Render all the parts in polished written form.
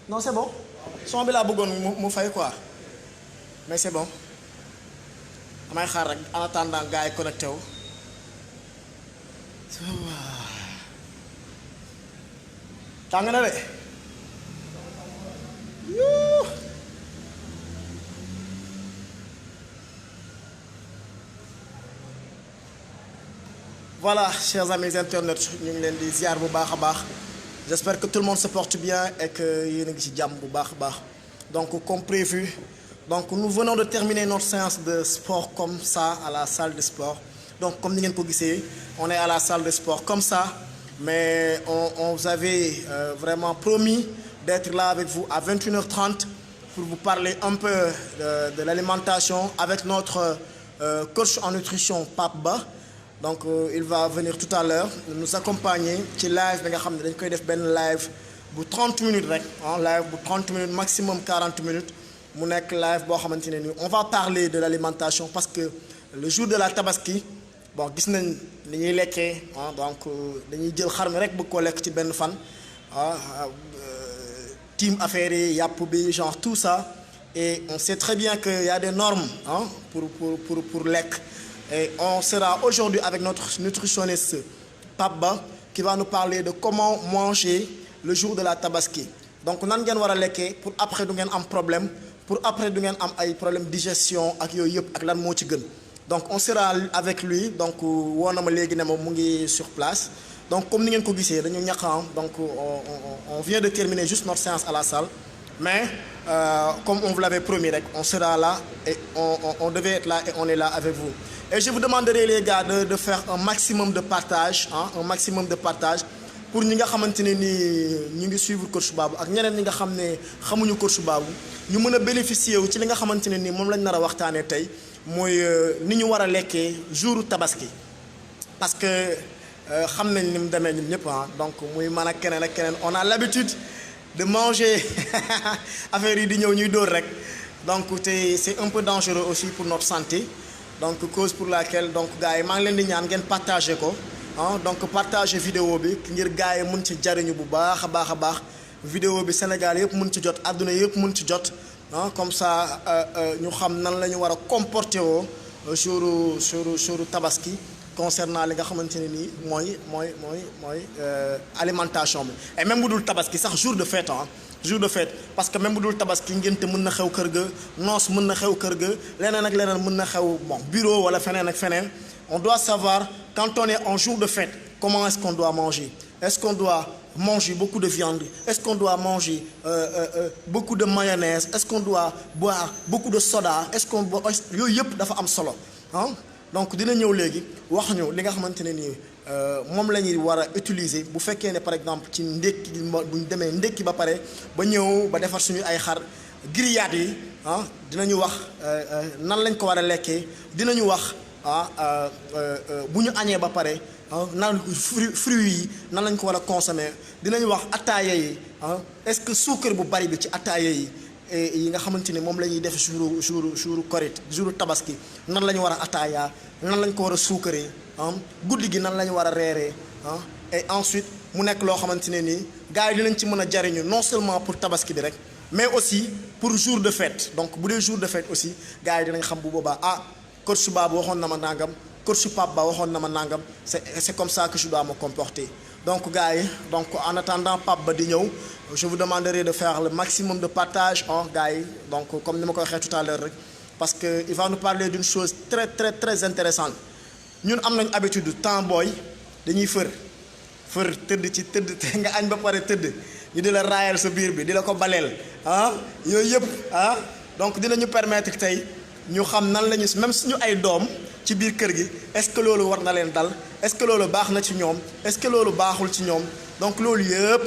Non, c'est bon. Son bi laa bëggoon mu fay quoi. Mais c'est bon. damay xaar rek en attendant gars yi connecté wu. tàng na de. Voilà, chers amis internautes, ñu ngi leen di ziar bu baax a baax. J'espère que tout le monde se porte bien et que yéen a ngi ci jàmm bu baax a baax. Donc comme prévu, donc nous venons de terminer notre séance de sport comme ça à la salle de sport. Donc comme ni ngeen ko gisee, on est à la salle de sport comme ça, mais on vous avait vraiment promis d'être là avec vous à 21h30 pour vous parler un peu de l'alimentation avec notre coach en nutrition Pape Ba. Donc il va venir tout à l'heure nous accompagner ci live bi nga xam ne dañ koy def benn live bu 30 minutes rek ah live bu 30 minutes maximum 40 minutes mu nekk live boo xamante ne nii on va parler de l'alimentation parce que le jour de la tabaski bon gis nañ li ñuy lekkee ah donc dañuy jël xar mi rek bëgg koo lekk ci benn fan ah team affaire yi yàpp bi genre tout ça et on sait très bien que y a des normes ah pour lekk. Et on sera aujourd'hui avec notre nutritionniste Pape Ba qui va nous parler de comment manger le jour de la tabaski. Donc nan ngeen war a lekkee pour après du ngeen am problème pour après du ngeen am ay problème digestion ak yooyu yëpp ak lan moo ci gën. Donc on sera avec lui donc woo na ma léegi ne ma mu ngi sur place donc comme ni ngeen ko gisee dañu ñàkk donc on vient de terminer juste notre séance à la salle mais comme on vous l'avait promis rek on sera là et on devait être là et on est là avec vous. Et je vous demanderai les gars de faire un maximum de partage un maximum de partage pour ñi nga xamante ne ni ñu ngi suivre coach Babou ak ñeneen ñi nga xam ne xamuñu coach Babou ñu mën a bénéficier wu ci li nga xamante ne ni moom lañ nar a waxtaanee tey mooy ni ñu war a lekkee jouru tabaski parce que xam nañ ni mu demee ñun ñëpp donc muy man ak keneen on a l'habitude de manger affaire yi di ñëw ñuy dóor rek donc c'est un peu dangereux aussi pour notre santé. Donc cause pour laquelle donc gars yi maa ngi leen di ñaan ngeen partager ko donc partager vidéo bi ngir gars yi mën ci jariñu bu baax a baax vidéo bi Sénégal yëpp mën ci jot àdduna yëpp mën ci jot comme ça ñu xam nan la ñu war a comporter woo jour tabaski concernant li nga xamante ne nii mooy alimentation bi et même bu dul tabaski sax jour de fête jour de fête parce que même bu dul tabaski ngénte mën na xew kër ga noos mën na xew kër ga leneen ak leneen mën na xew bon bureau wala feneen ak feneen on doit savoir quand on est en jour de fête comment est-ce qu'on doit manger est-ce qu'on doit manger beaucoup de viande est-ce qu'on doit manger beaucoup de mayonnaise est-ce qu'on doit boire beaucoup de soda est-ce qu'on yooyu yëpp dafa am solo donc dina ñëw léegi wax ñu li nga xamante ne nii moom la ñuy war a utiliser bu fekkee ne par exemple ci ndékki bu ñu demee ndékki ba pare ba ñëw ba defar suñu ay xar grillades yi dinañu wax nan lañ ko war a lekkee dinañu wax bu ñu añee ba pare nan fruits yi nan lañ ko war a consommer dinañu wax ataaya yi est-ce que suukar bu bari bi ci ataaya yi nga xamante ni moom la ñuy def jour korit jour tabaski nan la ñu war a ataaya nan lañ ko war a suukaree guddi gi nan la ñu war a reeree et ensuite mu nekk loo xamante ne nii gars yi dinañ ci mën a jariñu non seulement pour tabaski bi rek mais aussi pour jour de fête donc bu dee jour de fête aussi gars yi dinañ xam bu boobaa coach Babou waxoon na ma nangam coach Pape Ba waxoon na ma nangam c'est comme ça que je dois me comporter donc gars yi donc en attendant Pape Ba di ñëw je vous demanderai de faire le maximum de partage gars yi donc comme ni ma ko waxee tout à l'heure rek parce que il va nous parler d'une chose très très très intéressante ñun am nañ habitude temps booy dañuy fër tëdd ci tëdd nga añ ba pare tëdd ñu di la raayal sa biir bi di la ko baleel yooyu yëpp donc dinañu permettre tey ñu xam nan la ñu même suñu ay doom ci biir kër gi est-ce que loolu war na leen dal est-ce que loolu baax na ci ñoom est-ce que loolu baaxul ci ñoom donc loolu yëpp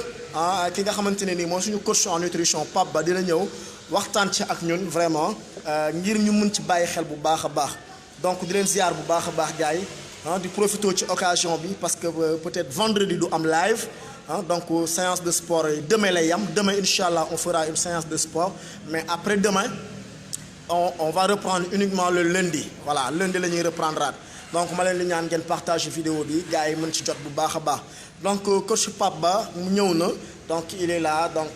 ki nga xamante ne nii mooy suñu coach en nutrition Pape Ba dina ñëw waxtaan ci ak ñun vraiment ngir ñu mun ci bàyyi xel bu baax a baax donc di leen ziar bu baax a baax gars yi di profiter ci occasion bi parce que peut-être vendredi du am live donc séance de sport yi demain lay yam demain incha allah on fera une séance de sport mais après demain on va reprendre uniquement le lundi voilà lundi la ñuy reprendre donc ma leen di ñaan ngeen partage vidéo bi gars yi mën ci jot bu baax a baax donc coach Pape Ba mu ñëw na donc il est là donc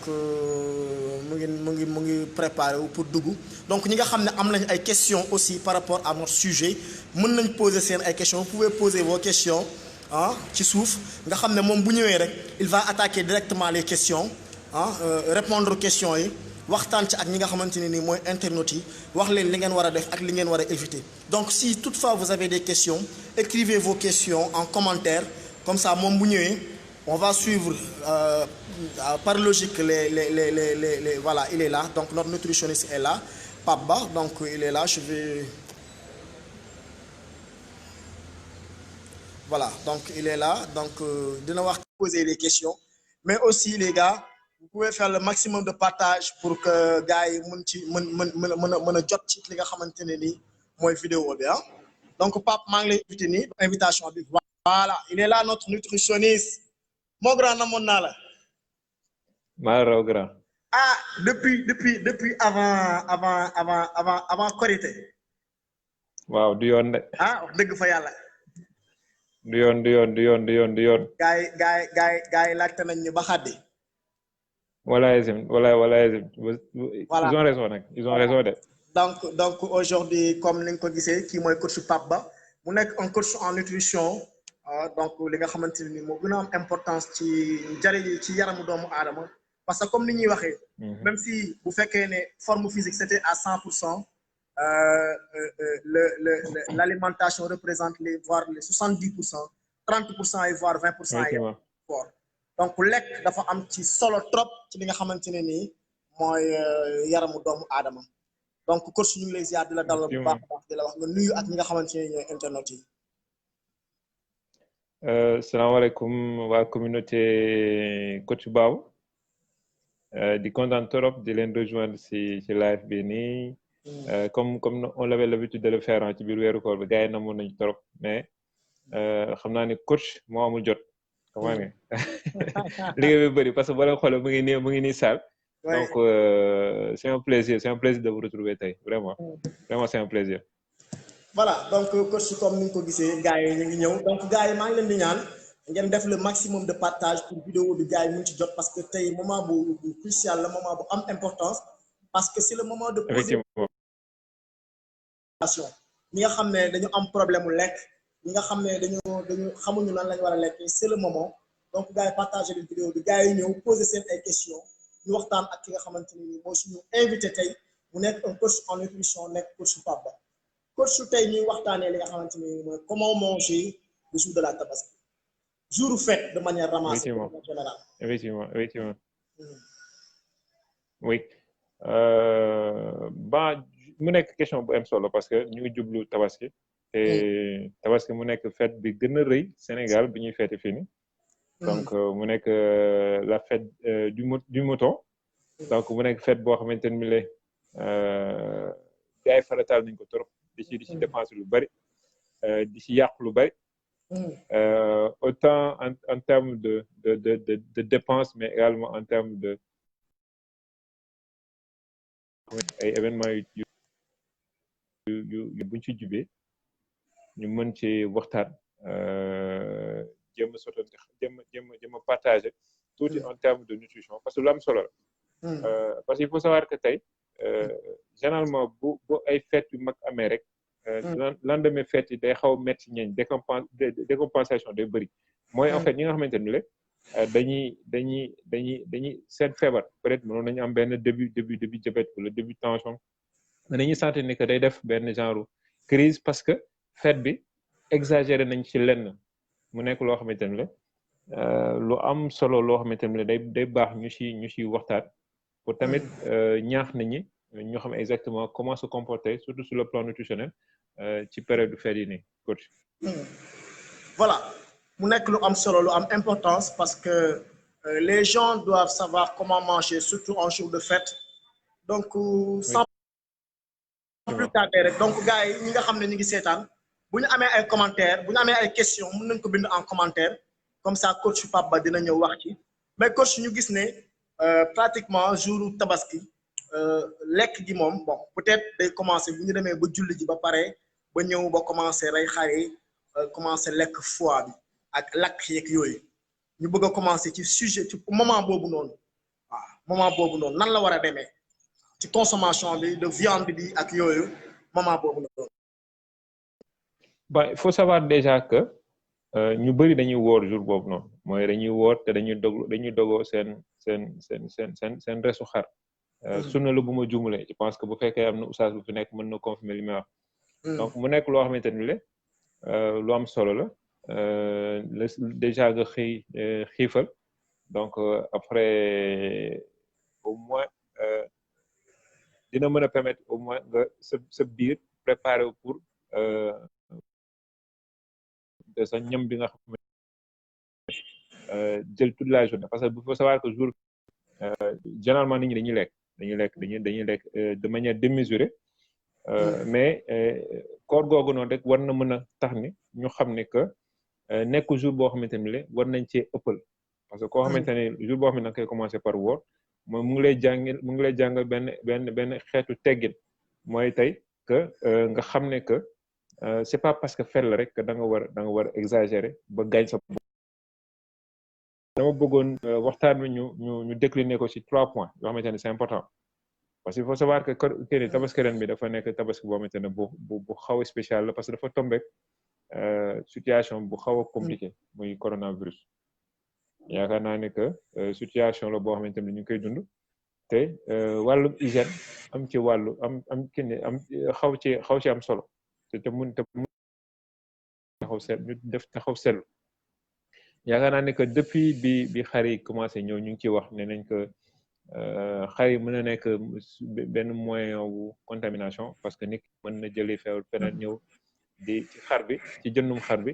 mu ngi préparé wu pour dugg donc ñi nga xam ne am nañ ay questions aussi par rapport à notre sujet mën nañ poser seen ay questions vous pouvez poser vos questions ah ci suuf nga xam ne moom bu ñëwee rek il va attaquer directement les questions ah répondre aux questions yi waxtaan ci ak ñi nga xamante ne nii mooy internautes yi wax leen li ngeen war a def ak li ngeen war a éviter donc si toutefois vous avez des questions écrivez vos questions en commentaire comme ça moom bu ñëwee on va suivre par logique les voilà il est là donc notre nutritionniste est là Pape Ba donc il est là je vais voilà donc il est là donc dina wax poser les questions mais aussi les gars vous pouvez faire le maximum de partage pour que gars yi mën ci mën a jot ci li nga xamante ne nii mooy vidéo bi ah donc Pape maa ngi lay invité nii invitation bi voilà il est là notre nutritionniste mon grand namoon naa la. maa raw grand. ah depuis avant Korité. waaw du yoon de. ah wax dëgg fa yàlla. du yoon. gars yi laajte nañ ñu ba xaddi. walaay zim. voilà ils ont raison nag ils ont raison de. donc aujourd'hui comme ni nga ko gisee kii mooy coach Pape Ba mu nekk un coach en nutrition donc li nga xamante ne ni moo gën a am importance ci njariñ ci yaramu doomu aadama parce que comme ni ñuy waxee. même si bu fekkee ne forme physique c'était à 100%. L'alimentation représente voire les 70%, 30% et voire 20% yi fort donc lekk dafa am ci solo trop ci li nga xamante ne nii mooy yaramu doomu aadama donc coach ñu ngi lay ziar di la dalal bu baax di la wax nga nuyu ak ñi nga xamante ne ñooy internet yi. salaamaaleykum waa communauté coach Babou di kontaan trop di leen rejoindre ci live bi nii. Comme on avait l'habitude de le faire ci biir weeru koor bi gars yi namoon nañu trop mais xam naa ne coach moo amul jot xam nga liggéey bi bëri parce que boo leen xoolee mu ngi nii salle donc c'est un plaisir de vous retrouver tey vraiment c'est un plaisir. Voilà donc coach comme ni nga ko gisee gars yi ñu ngi ñëw donc gars yi maa ngi leen di ñaan ngeen def le maximum de partage pour vidéo bi gars yi mun ci jot parce que tey moment bu crucial la moment bu am importance parce que c'est le moment de poser ñi nga xam ne dañu am problème mu lekk ñi nga xam ne dañu xamuñu nan lañu war a lekk c'est le moment donc gars yi partager leen vidéo bi gars yi ñëw poser seen ay questions ñu waxtaan ak ki nga xamante ni mooy suñu invité tey mu nekk un coach en nutrition nekk coach Pape Ba coach su tey ñuy waxtaanee li nga xamante ni mooy comment manger le jour de la Tabaski jour fête de manière ramassée en général. Effectivement. Oui mu nekk question bu am solo parce que ñu ngi jublu Tabaski te Tabaski mu nekk fête bi gën a rëy Sénégal bi ñuy fête fii nii donc mu nekk la fête du mouton donc mu nekk fête boo xamante ni le gars yi farataal nañ ko trop di ci dépense lu bari di ci yàq lu bari autant en termes de dépenses mais également en termes de ay événements yu buñ ci jubee ñu mën ci waxtaan jéem a sottante jéem a partager tuuti en termes de nutrition parce que lu am solo la parce que il faut savoir que tey généralement bu ay fêtes yu mag amee rek lendemain fête yi day xaw a métti ñeeñ décompensation day bëri mooy en fait ñi nga xamante ni la dañuy seen feebar peut-être mënoon nañu am benn début diabète wala début tension mais dañuy sentir ni que day def benn genre crise parce que fête bi exagéré nañ ci lenn mu nekk loo xamante ni la lu am solo loo xamante ni la day baax ñu ci waxtaan pour tamit ñaax nit ñi ñu xam exactement comment se comporter surtout sur le plan nutritionnel ci période fête yi nii coach. Voilà mu nekk lu am solo lu am importance parce que les gens doivent savoir comment manger surtout en jour de fête donc sans plus tarder rek donc gars yi ñi nga xam ne ñu ngi seetaan bu ñu amee ay commentaires bu ñu amee ay questions mën nañ ko bind en commentaire comme ça coach Pape Ba dina ñëw wax ci mais coach ñu gis ne pratiquement jour Tabaski lekk gi moom bon peut-être day commencer bu ñu demee ba julli ji ba pare ba ñëw ba commencer rey xar yi commencer lekk foie bi ak lakk yeeg yooyu ñu bëgg a commencer ci sujet ci moment boobu noonu waaw moment boobu noonu nan la war a demee ci consommation bi de viande bi ak yooyu moment boobu noonu. Bon, il faut savoir déjà que ñu bëri dañuy woor jour boobu noonu mooy dañuy woor te dañuy dogoo seen resu xar. sunna la bu ma jumulee je pense que bu fekkee am na oustaz bu fi nekk mën na confirmer li may wax. donc mu nekk loo xamante ni lu am solo la déjà nga xiifal donc après au moins dina mën a permettre au moins nga sa biir préparer pour sa ñam bi nga xam jël toute la journée parce que il faut savoir que jour généralement nit ñi dañuy lekk de manière démesurée mais koor googu noonu rek war na mën a tax ni ñu xam ne que nekk jour boo xamante ni war nañ cee ëppal parce que koo xamante ne jour boo xam ne da nga koy commencer par woor mooy mu ngi lay jàngal benn xeetu teggin mooy tey que nga xam ne que c'est pas parce que fel la rek que da nga war exagérer ba gaañ sa bopp. dama bëggoon waxtaan wi ñu décliner ko ci 3 points yoo xamante ne c'est important parce que il faut savoir que kenn tabaski ren bi dafa nekk tabaski boo xamante ne bu xaw a spécial la parce que dafa tombé situation bu xaw a compliqué muy coronavirus yaakaar naa ne que situation la boo xamante ne ñu ngi koy dund te wàllum hygiène am ci wàllu am kenn am xaw ci am solo te mun taxaw seet ñu def taxaw seetlu yaakaar naa ne que depuis bi xar yi commencé ñëw ñu ngi ciy wax ne nañ que xar yi mën na nekk benn moyen wu contamination parce que nit mën na jëlee feebar feneen ñëw ci xar bi ci jëndum xar bi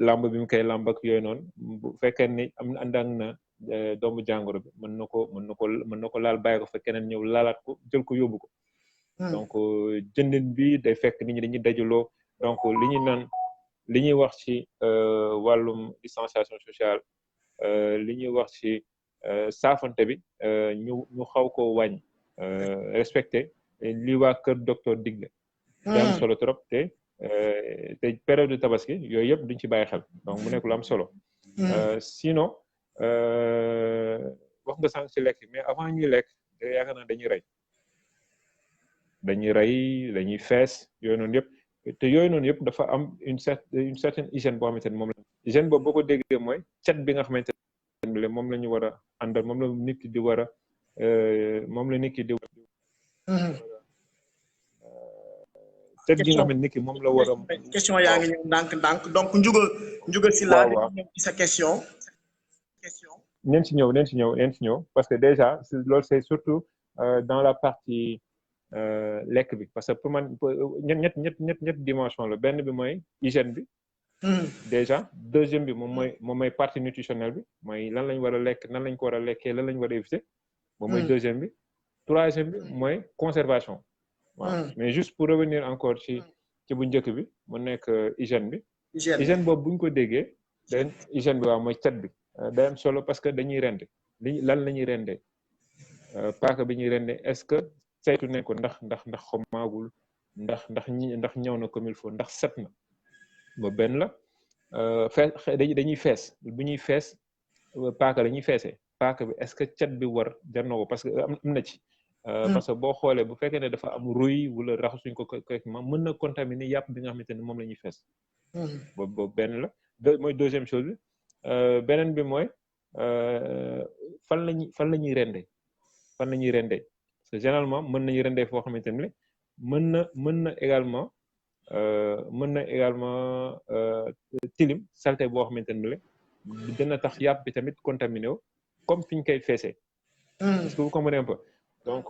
lamb bi mu koy lamb ak yooyu noonu bu fekkee ni àndaang na doomu jàngoro bi mën na ko laal bàyyi ko fa keneen ñëw laalaat ko jël ko yóbbu ko donc jëndin bi day fekk nit ñi dañuy dajaloo donc li ñuy wax ci wàllum distanciation sociale li ñuy wax ci saafante bi ñu xaw ko wàññi respecté li waa kër docteur digle da am solo trop te période de tabaski yooyu yëpp duñ ci bàyyi xel donc mu nekk lu am solo sinon wax nga sànq ci lekk mais avant ñuy lekk yaakaar naa dañuy fees yooyu noonu yëpp te yooyu noonu yëpp dafa am une certaine hygiène boo xamante ne moom la hygiène boobu boo ko déggee mooy cet bi nga xamante ne moom la ñu war a àndal moom la nit ki di war a cet gi nga xam ne nit ki moom la war a question yaa ngi ñëw ndànk donc njuga si laa ñëw ci sa question neen si ñëw parce que déjà loolu c'est surtout dans la partie lekk bi parce que pour man ñett dimension la benn bi mooy hygiène bi déjà deuxième bi moom mooy partie nutritionnelle bi mooy lan lañ war a lekk nan lañ ko war a lekkee lan lañ war a éviter moom mooy deuxième bi troisième bi mooy conservation waaw mais juste pour revenir encore ci bu njëkk bi mu nekk hygiène bi hygiène boobu bu ñu ko déggee hygiène bi waaw mooy cet bi day am solo parce que dañuy rende lan la ñuy rendee paaka bi ñuy rendee est-ce que saytu nañ ko ndax xomaagul ndax ñëw na comme il faut ndax set na ba benn la dañuy fees bu ñuy fees paaka dañuy feesee paaka bi est-ce que cet bi war jar na ko parce que am na ci parce que boo xoolee bu fekkee ne dafa am ruy wala raxasuñ ko correctement mën na contaminer yàpp bi nga xamante ne moom la ñuy fees boobu benn la mooy deuxième chose bi beneen bi mooy fan la ñuy rendee parce que généralement mën nañu rendee foo xamante ne mën na également tilim saleté boo xamante ne dina tax yàpp bi tamit contaminé wu comme fi ñu koy feesee est-ce que vous comprenez un peu donc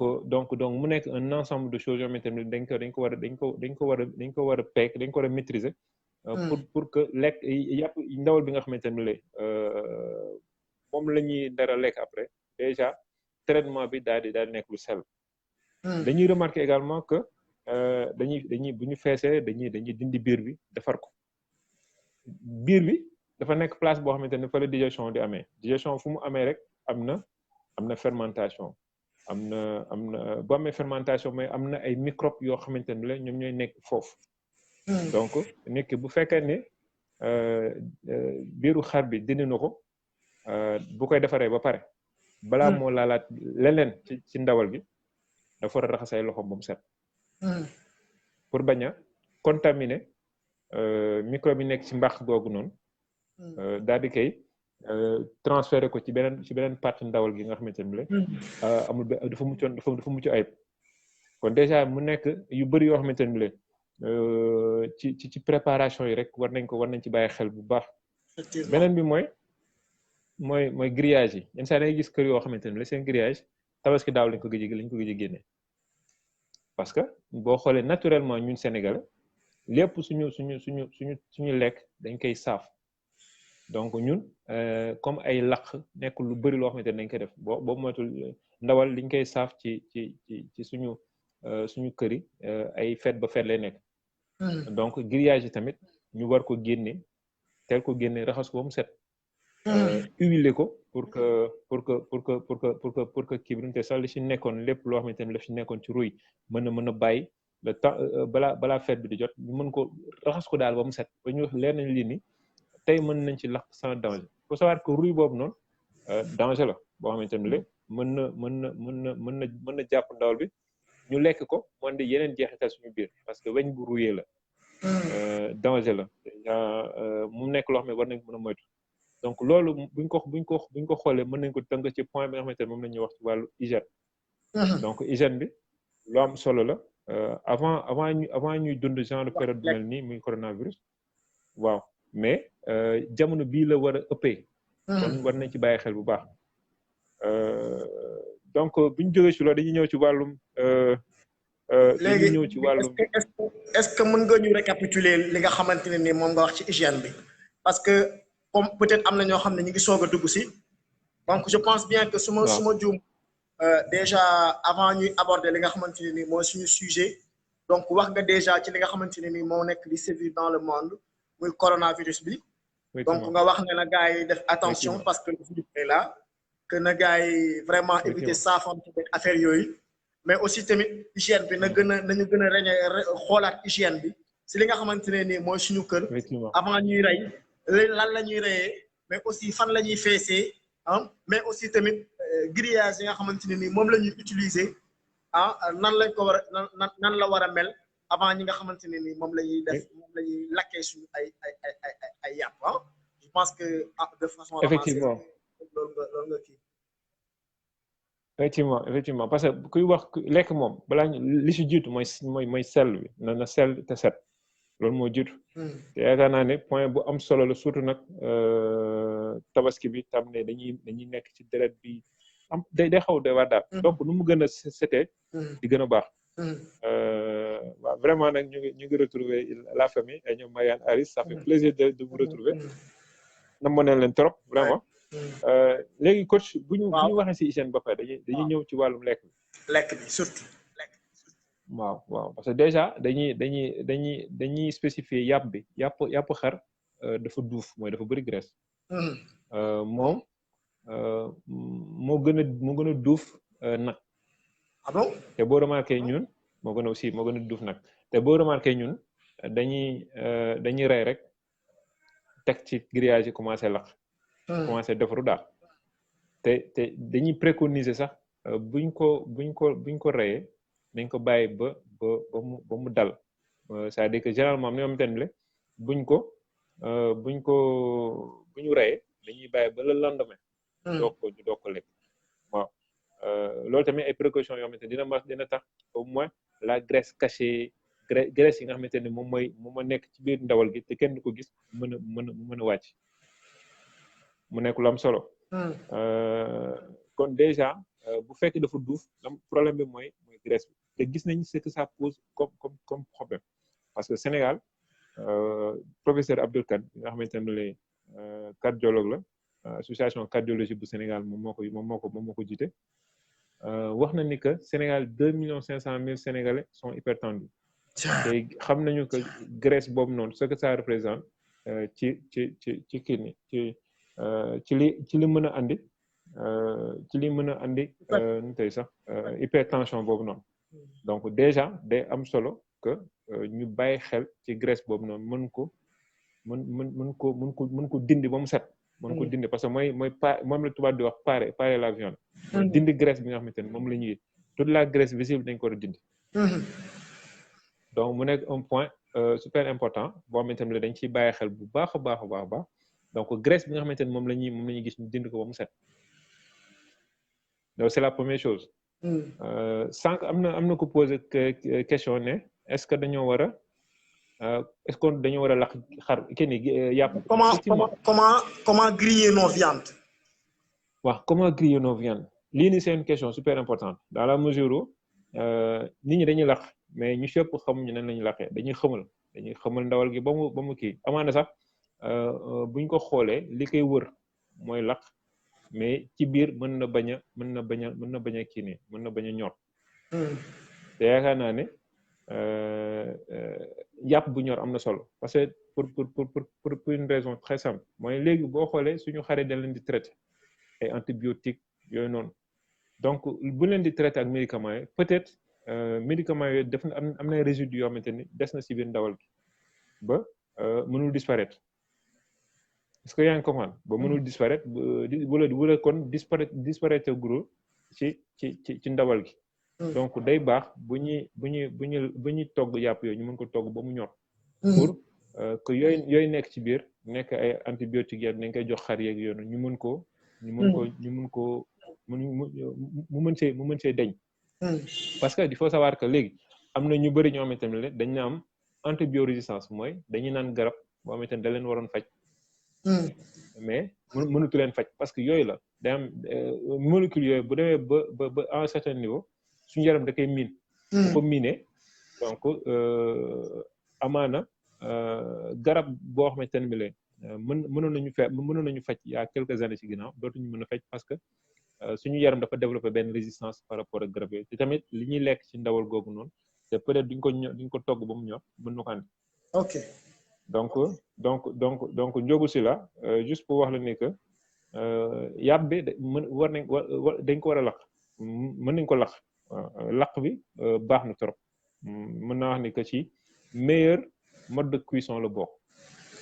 mu nekk un ensemble de choses yoo xamante ne dañ ko war a peek dañ ko war a maîtriser pour que lekk yàpp ndawal bi nga xamante ne moom la ñuy dara lekk après déjà traitement bi daal di nekk lu sell dañuy remarquer également que dañuy bu ñu feesee dañuy dindi biir bi defar ko biir bi dafa nekk place boo xamante ne fa la digestion di amee digestion fu mu amee rek am na fermentation am na bu amee fermentation mooy am na ay microbes yoo xamante ne la ñoom ñooy nekk foofu donc nit ki bu fekkee ne biiru xar bi dindi na ko bu koy defaree ba pare balaa moo laalaat leneen ci ndawal gi dafa war a raxas ay loxoom ba mu set pour bañ a contaminer microbe yi nekk ci mbàq googu noonu daal di koy transféré ko ci beneen partie ndawal gi nga xamante ne amul dafa mucc ayib kon déjà mu nekk yu bëri yoo xamante ne ci préparation yi rek war nañ ci bàyyi xel bu baax. beneen bi mooy grillage yi yenn saa day gis kër yoo xamante ne seen grillage tabaski daaw lañ ko gëj a génne parce que boo xoolee naturellement ñun Sénégalais lépp suñu lekk dañ koy saaf donc ñun comme ay laq nekk lu bëri loo xamante ne dañ koy def boo moytul ndawal liñ koy saaf ci suñu kër yi ay fête ba fête lay nekk donc grillage yi tamit ñu war ko génne teel ko génne raxas ko ba mu set huiler ko pour que kii bi sax li ci nekkoon lépp loo xamante ne la ci nekkoon ci ruy mën a bàyyi le temps balaa fête bi di jot ñu mën ko raxas ko daal ba mu set ba ñu leer nañ lii ni tey mën nañ ci lakk sans danger faut savoir que ruy boobu noonu danger la boo xamante ne mën na jàpp ndawal bi ñu lekk ko mu andi yeneen jeexital suñu biir parce que weñ bu rouillé la danger la déjà mu nekk loo xam ne war nañ ko mën a moytu donc loolu buñ ko xoolee mën nañ ko tënk ci point bi nga xamante ne moom la ñuy wax ci wàllu hygiène donc hygiène bi lu am solo la avant ñuy dund genre période bi mel nii muy coronavirus waaw mais jamono bii la war a ëppee kon war nañ ci bàyyi xel bu baax donc bu ñu jógee ci loolu dañuy ñëw ci wàllum léegi est-ce que mën nga ñu récapituler li nga xamante ne ni moom nga wax ci hygiène bi parce que comme peut-être am na ñoo xam ne ñu ngi soog a dugg si donc je pense bien que su ma juum déjà avant ñuy aborder li nga xamante ne ni mooy suñu sujet donc wax nga déjà ci li nga xamante ne ni moo nekk di sévir dans le monde muy coronavirus bi donc nga wax ne na gars yi def attention parce que le virus est là que na gars yi vraiment éviter saafante affaire yooyu mais aussi tamit hygiène bi nañu gën a xoolaat hygiène bi si li nga xamante ne nii mooy suñu kër avant ñuy rey lan la ñuy reyee mais aussi fan la ñuy feesee mais aussi tamit grillage yi nga xamante ne nii moom la ñuy utiliser nan lañ ko war a nan la war a mel avant ñi nga xamante ne nii moom la ñuy def moom la ñuy lakkee suñu ay yàpp je pense que de façon effectivement loolu nga kii effectivement parce que kuy wax lekk moom balaa li si jiitu mooy sell bi na sell te set loolu moo jiitu te yaakaar naa ne point bu am solo la surtout nag tabaski bi tam ne dañuy nekk ci deret bi am day xaw de war daal donc nu mu gën a setee di gën a baax waaw vraiment nag ñu ngi retrouver la famille et ñoom Marianne Aris ça fait plaisir de vous retrouver na moo neen leen trop vraiment léegi coach bu ñu waxee ci hygiène ba pare dañuy ñëw ci wàllum lekk bi surtout waaw parce que déjà dañuy spécifier yàpp xar dafa duuf mooy dafa bëri graisse moom moo gën a duuf nag te boo remarqué ñun moo gën a duuf nag te boo remarqué ñun dañuy rey rek teg ci grillage yi commencé lakk commencé defaru daal te dañuy préconiser sax buñ ko reyee nañ ko bàyyi ba mu dal c'est-à-dire que généralement am na yoo xamante ne bu ñu reyee dañuy bàyyi ba le lendemain ñu doog ko lekk waaw loolu tamit ay précautions yoo xamante ne dina tax au moins la graisse cachée graisse yi nga xamante ne moom moo nekk ci biir ndawal gi te kenn du ko gis mën a wàcc mu nekk lu am solo kon déjà bu fekkee dafa duuf problème bi mooy graisse bi te gis nañ ce que ça pose comme problème parce que Sénégal professeur Abdoul Kane bi nga xamante ne cardiologue la association cardiologie bu Sénégal moom moo ko jiite wax na ni que Sénégal 2,5 millions Sénégalais sont hypertendus te xam nañu que graisse boobu noonu ce que ça représente ci kii ni ci li mën a andi nu tey sax hypertension boobu noonu donc déjà day am solo que ñu bàyyi xel ci graisse boobu noonu mën ko dindi ba mu set mën ko dindi parce que moom la tubaab di wax parer la viande. dindi graisse bi nga xamante ne moom la ñuy toute la graisse visible dañ ko war a dindi. donc mu nekk un point super important boo xamante ne dañ ciy bàyyi xel bu baax a baax a baax a baax donc graisse bi nga xamante ne moom la ñuy gis ñu dindi ko ba mu set. donc c'est la première chose. sànq am na ko poser question ne est-ce que dañoo war a est-ce que dañoo war a lakk xar kenn yàpp. comment griller nos viandes. waaw comment griller nos viandes lii nii c'est une question super importante dans la mesure où nit ñi dañuy lakk mais ñu sëpp xamuñu nan lañu lakkee dañuy xamal ndawal gi ba mu kii amaana sax buñ ko xoolee li koy wër mooy lakk mais ci biir mën na bañ a kii nii mën na bañ a ñor. te yaakaar naa ne yàpp bu ñor am na solo parce que pour une raison très simple mooy léegi boo xoolee suñu xare dañ leen di traité ay antibiotiques yooyu noonu donc bu leen di traité ak médicaments yi peut-être médicaments yooyu def na am na résidus yoo xamante ni des na si biir ndawal gi ba mënul disparaître est-ce que yaa ngi comprendre ba mënul disparaître wala kon disparaître gros ci ndawal gi. donc day baax bu ñuy togg yàpp yooyu ñu mën ko togg ba mu ñor. pour que yooyu nekk ci biir nekk ay antibiotiques ya nañ koy jox xar yeeg yoonu ñu mën ko mu mën see deñ. parce que il faut savoir que léegi am na ñu bëri ñoo xamante ne dañ na am antibiorésistance mooy dañuy naan garab boo xamante ne da leen waroon faj. mais mënutu leen faj parce que yooyu la day am molécule yooyu bu demee ba à un certain niveau suñu yaram da koy miin. bu ko miinee donc amaana garab boo xamante ne bi leen mënoon nañu faj il y a quelques années ci ginnaaw dootuñu mën a faj parce que suñu yaram dafa développé benn résistance par rapport ak garab yooyu te tamit li ñuy lekk ci ndawal googu noonu te peut-être duñ ko togg ba mu ñor mën na ko andi. ok donc njóogu si la juste pour wax la ni que yàpp bi dañ ko war a lakk mën nañ ko lakk lakk bi baax na trop mën naa wax ni que ci meilleur mode de cuisson la bokk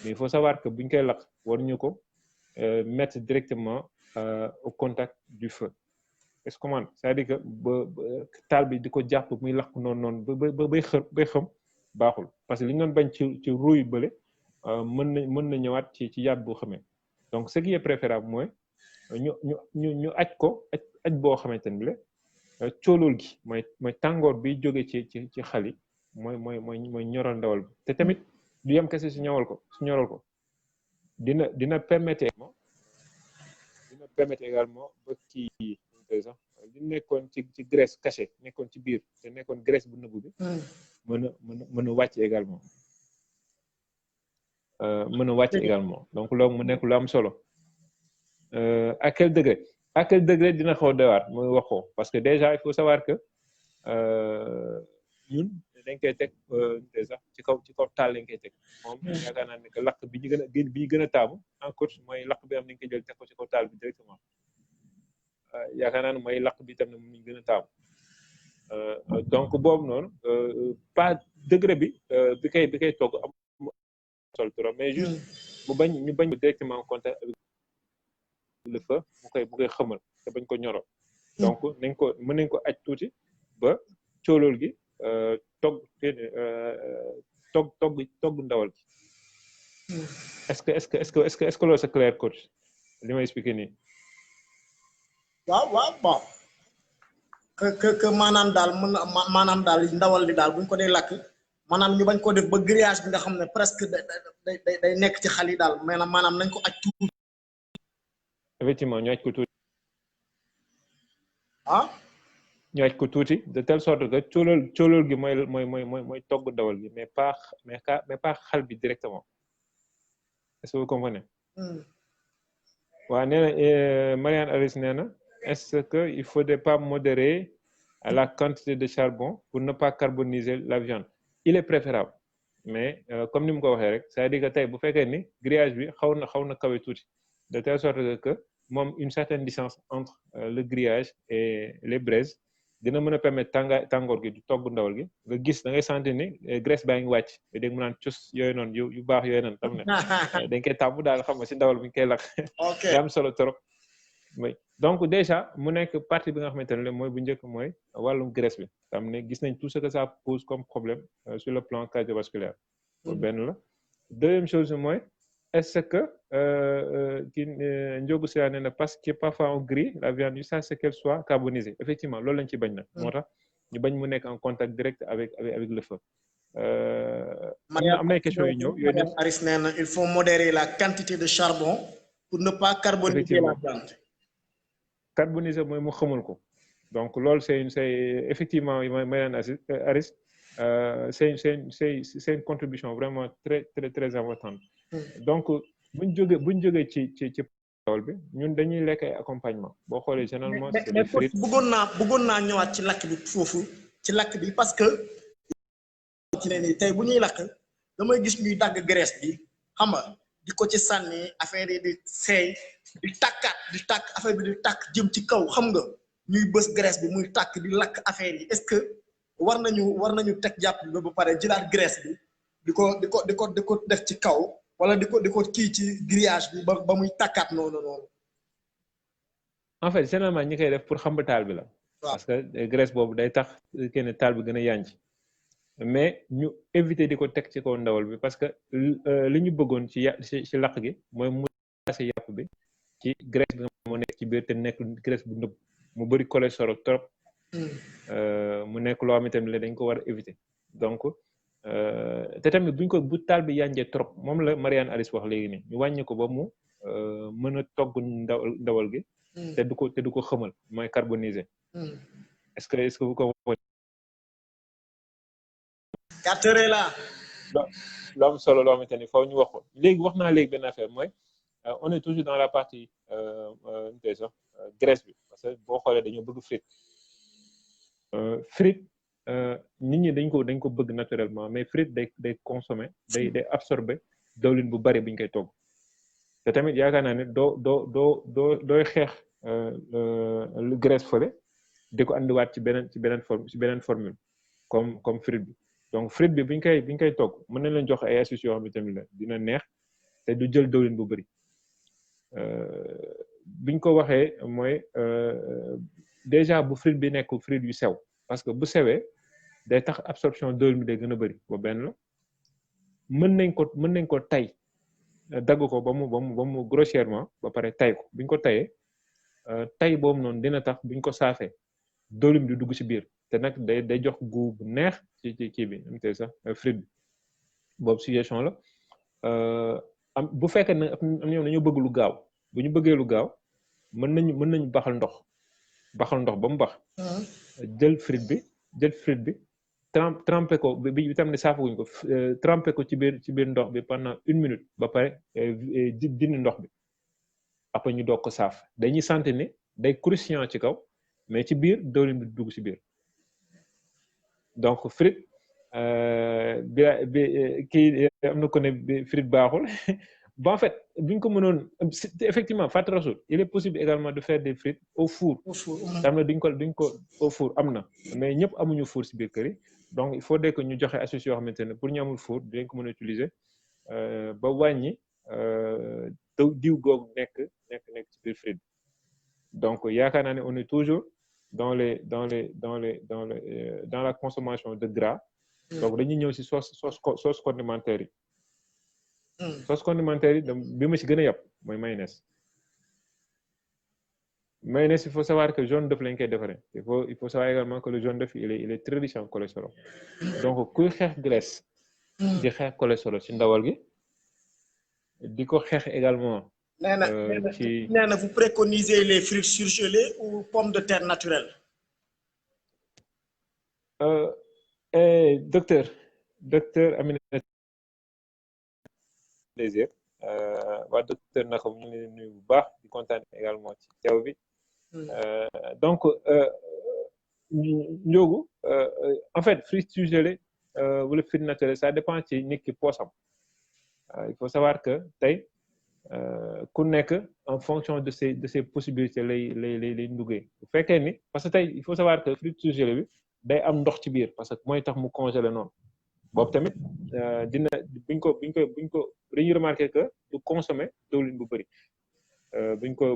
mais il faut savoir que buñ koy lakk waruñu ko mettre directement au contact du feu est-ce que c'est-à-dire que ba taal bi di ko jàpp muy lakk noonu bay xam baaxul parce que li ñu doon bañ ci ruuy bële mën na ñëwaat ci yàpp boo xamee donc ce qui est préférable mooy ñu aj ko aj boo xamante ne la coolool gi mooy tàngoor bi jóge ci xal yi mooy ñoral ndawal bi te tamit du yem kese su ñoral ko dina permettre également ba kii sax li nekkoon ci graisse cachée nekkoon ci biir te nekkoon graisse bu nëbbu bi mën a wàcc également donc loolu mu nekk lu am solo à quel degré dina xaw a doyaat mooy waxoo parce que déjà il faut savoir que ñun dañ koy teg sax ci kaw taal lañ koy teg moom yaakaar naa ne que lakk bi ñu gën a taamu en course mooy lakk bi am nañ koy jël teg ko ci kaw taal bi directement yaakaar naa ne mooy lakk bi tam ne moom ñu gën a taamu donc boobu noonu pas degré bi koy togg am sol trop mais juste ñu bañ directement en contact avec le feu bu koy xamal te bañ ko ñoro donc mën nañ ko aj tuuti ba coolool gi togg ndawal gi est-ce que loolu c'est clair coach li may expliquer nii waaw bon que maanaam daal ndawal li daal buñ ko dee lakk maanaam ñu bañ ko def ba grillage bi nga xam ne presque day nekk ci xal yi daal maanaam nañ ko aj tuuti. effectivement ñu aj ko tuuti. ñu aj ko tuuti de telle sorte que coolool gi mooy togg ndawal gi mais pas xal bi directement est-ce que vous comprenez. waaw nee na Marianne Alice nee na est-ce que il faudrait pas modérer la quantité de charbon pour ne pas carboniser la viande. il est préférable mais comme ni mu ko waxee rek c'est-à-dire que tey bu fekkee ni grillage bi xaw na kawe tuuti de telle sorte que moom une certaine distance entre le grillage et les braises dina mën a permettre tàngoor gi du togg ndawal gi nga gis da ngay sentir ni graisse baa ngi wàcc nga dégg mu naan cus yooyu noonu yu baax yooyu noonu tam ne dañ koy tàmm daal xam nga si ndawal bu ñu koy lakk ok nga am solo trop oui donc déjà mu nekk partie bi nga xamante ne mooy bu njëkk mooy wàllum graisse bi tam ne gis nañ tout ce que ça pose comme problème sur le plan cardiovasculaire benn la deuxième chose mooy est-ce que Ndiogou Sylla nee na parce que parfois on grille la viande ça c'est qu'elle soit carbonisée effectivement loolu lañ ci bañ nag moo tax ñu bañ mu nekk en contact direct avec le feu am na question yu ñëw yooyu Mariam Aris nee na il faut modérer la quantité de charbon pour ne pas carboniser la viande carboniser mooy mu xamul ko donc loolu c'est effectivement Mariam Aris c'est une contribution vraiment très très très importante donc buñ jógee ci tool bi ñun dañuy lekk ay accompagnement boo xoolee généralement c'est des frites bëggoon naa ñëwaat ci lakk bi foofu ci lakk bi parce que ci ne nii tey bu ñuy lakk damay gis ñuy dagg graisse bi xam nga di ko ci sànni affaire yi di seey di tàkk affaire bi di tàkk jëm ci kaw xam nga ñuy bës graisse bi muy tàkk di lakk affaire yi est-ce que war nañu teg jàpp bi ba pare jëlaat graisse bi di ko def ci kaw wala di ko kii ci grillage bi ba muy tàkkaat noonu. en fait généralement ñi koy def pour xam taal bi la. parce que graisse boobu day tax kenn taal bi gën a yànj mais ñu éviter di ko teg ci kaw ndawal bi parce que li ñu bëggoon ci lakk gi mooy mu passé yàpp bi ci graisse bi nga moo nekk ci biir te nekk graisse bu nëbb mu bëri cholestérol trop mu nekk loo xam tamit dañ ko war a éviter donc te tamit bu taal bi yànjee trop moom la Marianne Aris wax léegi nii ñu wàññi ko ba mu mën a togg ndawal gi te du ko xamal mooy carboniser est-ce que vous comprenez capteur là lu am solo loo xamante ni foofu ñu wax ko léegi wax naa léegi benn affaire mooy on est toujours dans la partie graisse bi parce que boo xoolee dañoo bëgg frite nit ñi dañ ko bëgg naturellement mais frite day consommer day absorber dawlin bu bari bu ñu koy togg te tamit yaakaar naa ne dooy xeex graisse fële di ko andiwaat ci beneen formule comme frite bi donc frite bi buñ koy togg mën nañ leen jox ay astuces yoo xam ne tamit la dina neex te du jël dawlin bu bari biñ ko waxee mooy déjà bu frite bi nekk frite yu sew parce que bu sewee day tax absorption dawlin bi day gën a bari ba benn la mën nañ ko tay dagg ko ba mu grossièrement ba pare tay ko buñ ko tayee tay boobu noonu dina tax buñ ko saafee dawlin bi dugg ci biir te nag day jox goût bu neex ci kii bi am te sax frite bi boobu suggestion la bu fekkee ne am ñoom dañoo bëgg lu gaaw bu ñu bëggee lu gaaw mën nañu baxal ndox ba mu bax jël frite bi trempé ko bi tam ne saafaguñ ko trempé ko ci biir ndox bi pendant 1 minute ba pare dindi ndox bi après ñu doog ko saaf dañuy sentir ne day croustillant ci kaw mais ci biir dawlin bi dugg ci biir donc frite bi kii am na ko ne frite baaxul bon en fait buñ ko mënoon effectivement Fatou Rassoul il est possible également de faire des frites au four xam ne duñ ko au four am na mais ñëpp amuñu four ci biir kër yi donc il faut que ñu joxe astuce yoo xamante ne pour ñu amul four dinañ ko mën a utiliser ba wàññi diw googu nekk ci biir frite donc yaakaar naa ne on est toujours dans la consommation de gras donc dañuy ñëw ci sauce condimentaire yi sauce condimentaire yi bi ma ci gën a yàpp mooy mayonnaise il faut savoir que jaune d'œuf lañ koy defaree il faut savoir également que le jaune d'œuf il est très riche en cholestérol donc kuy xeex graisse di xeex cholestérol ci ndawal gi di ko xeex également nee na vous préconisez les fruits surgelés ou pommes de terre naturelles docteur Aminata plaisir waa docteur Naxam ñu ngi leen nuyu bu baax di kontaan également ci teew bi donc Ndiogou en fait fruits surgelés wala fruits naturels ça dépend ci nit ki poosam il faut savoir que tey ku nekk en fonction de ses possibilités lay nduggee bu fekkee ni parce que tey il faut savoir que fruits surgelés bi day am ndox ci biir parce que mooy tax mu congelé noonu boobu tamit dina buñ ko dañuy remarqué que du consommer diwlin bu bëri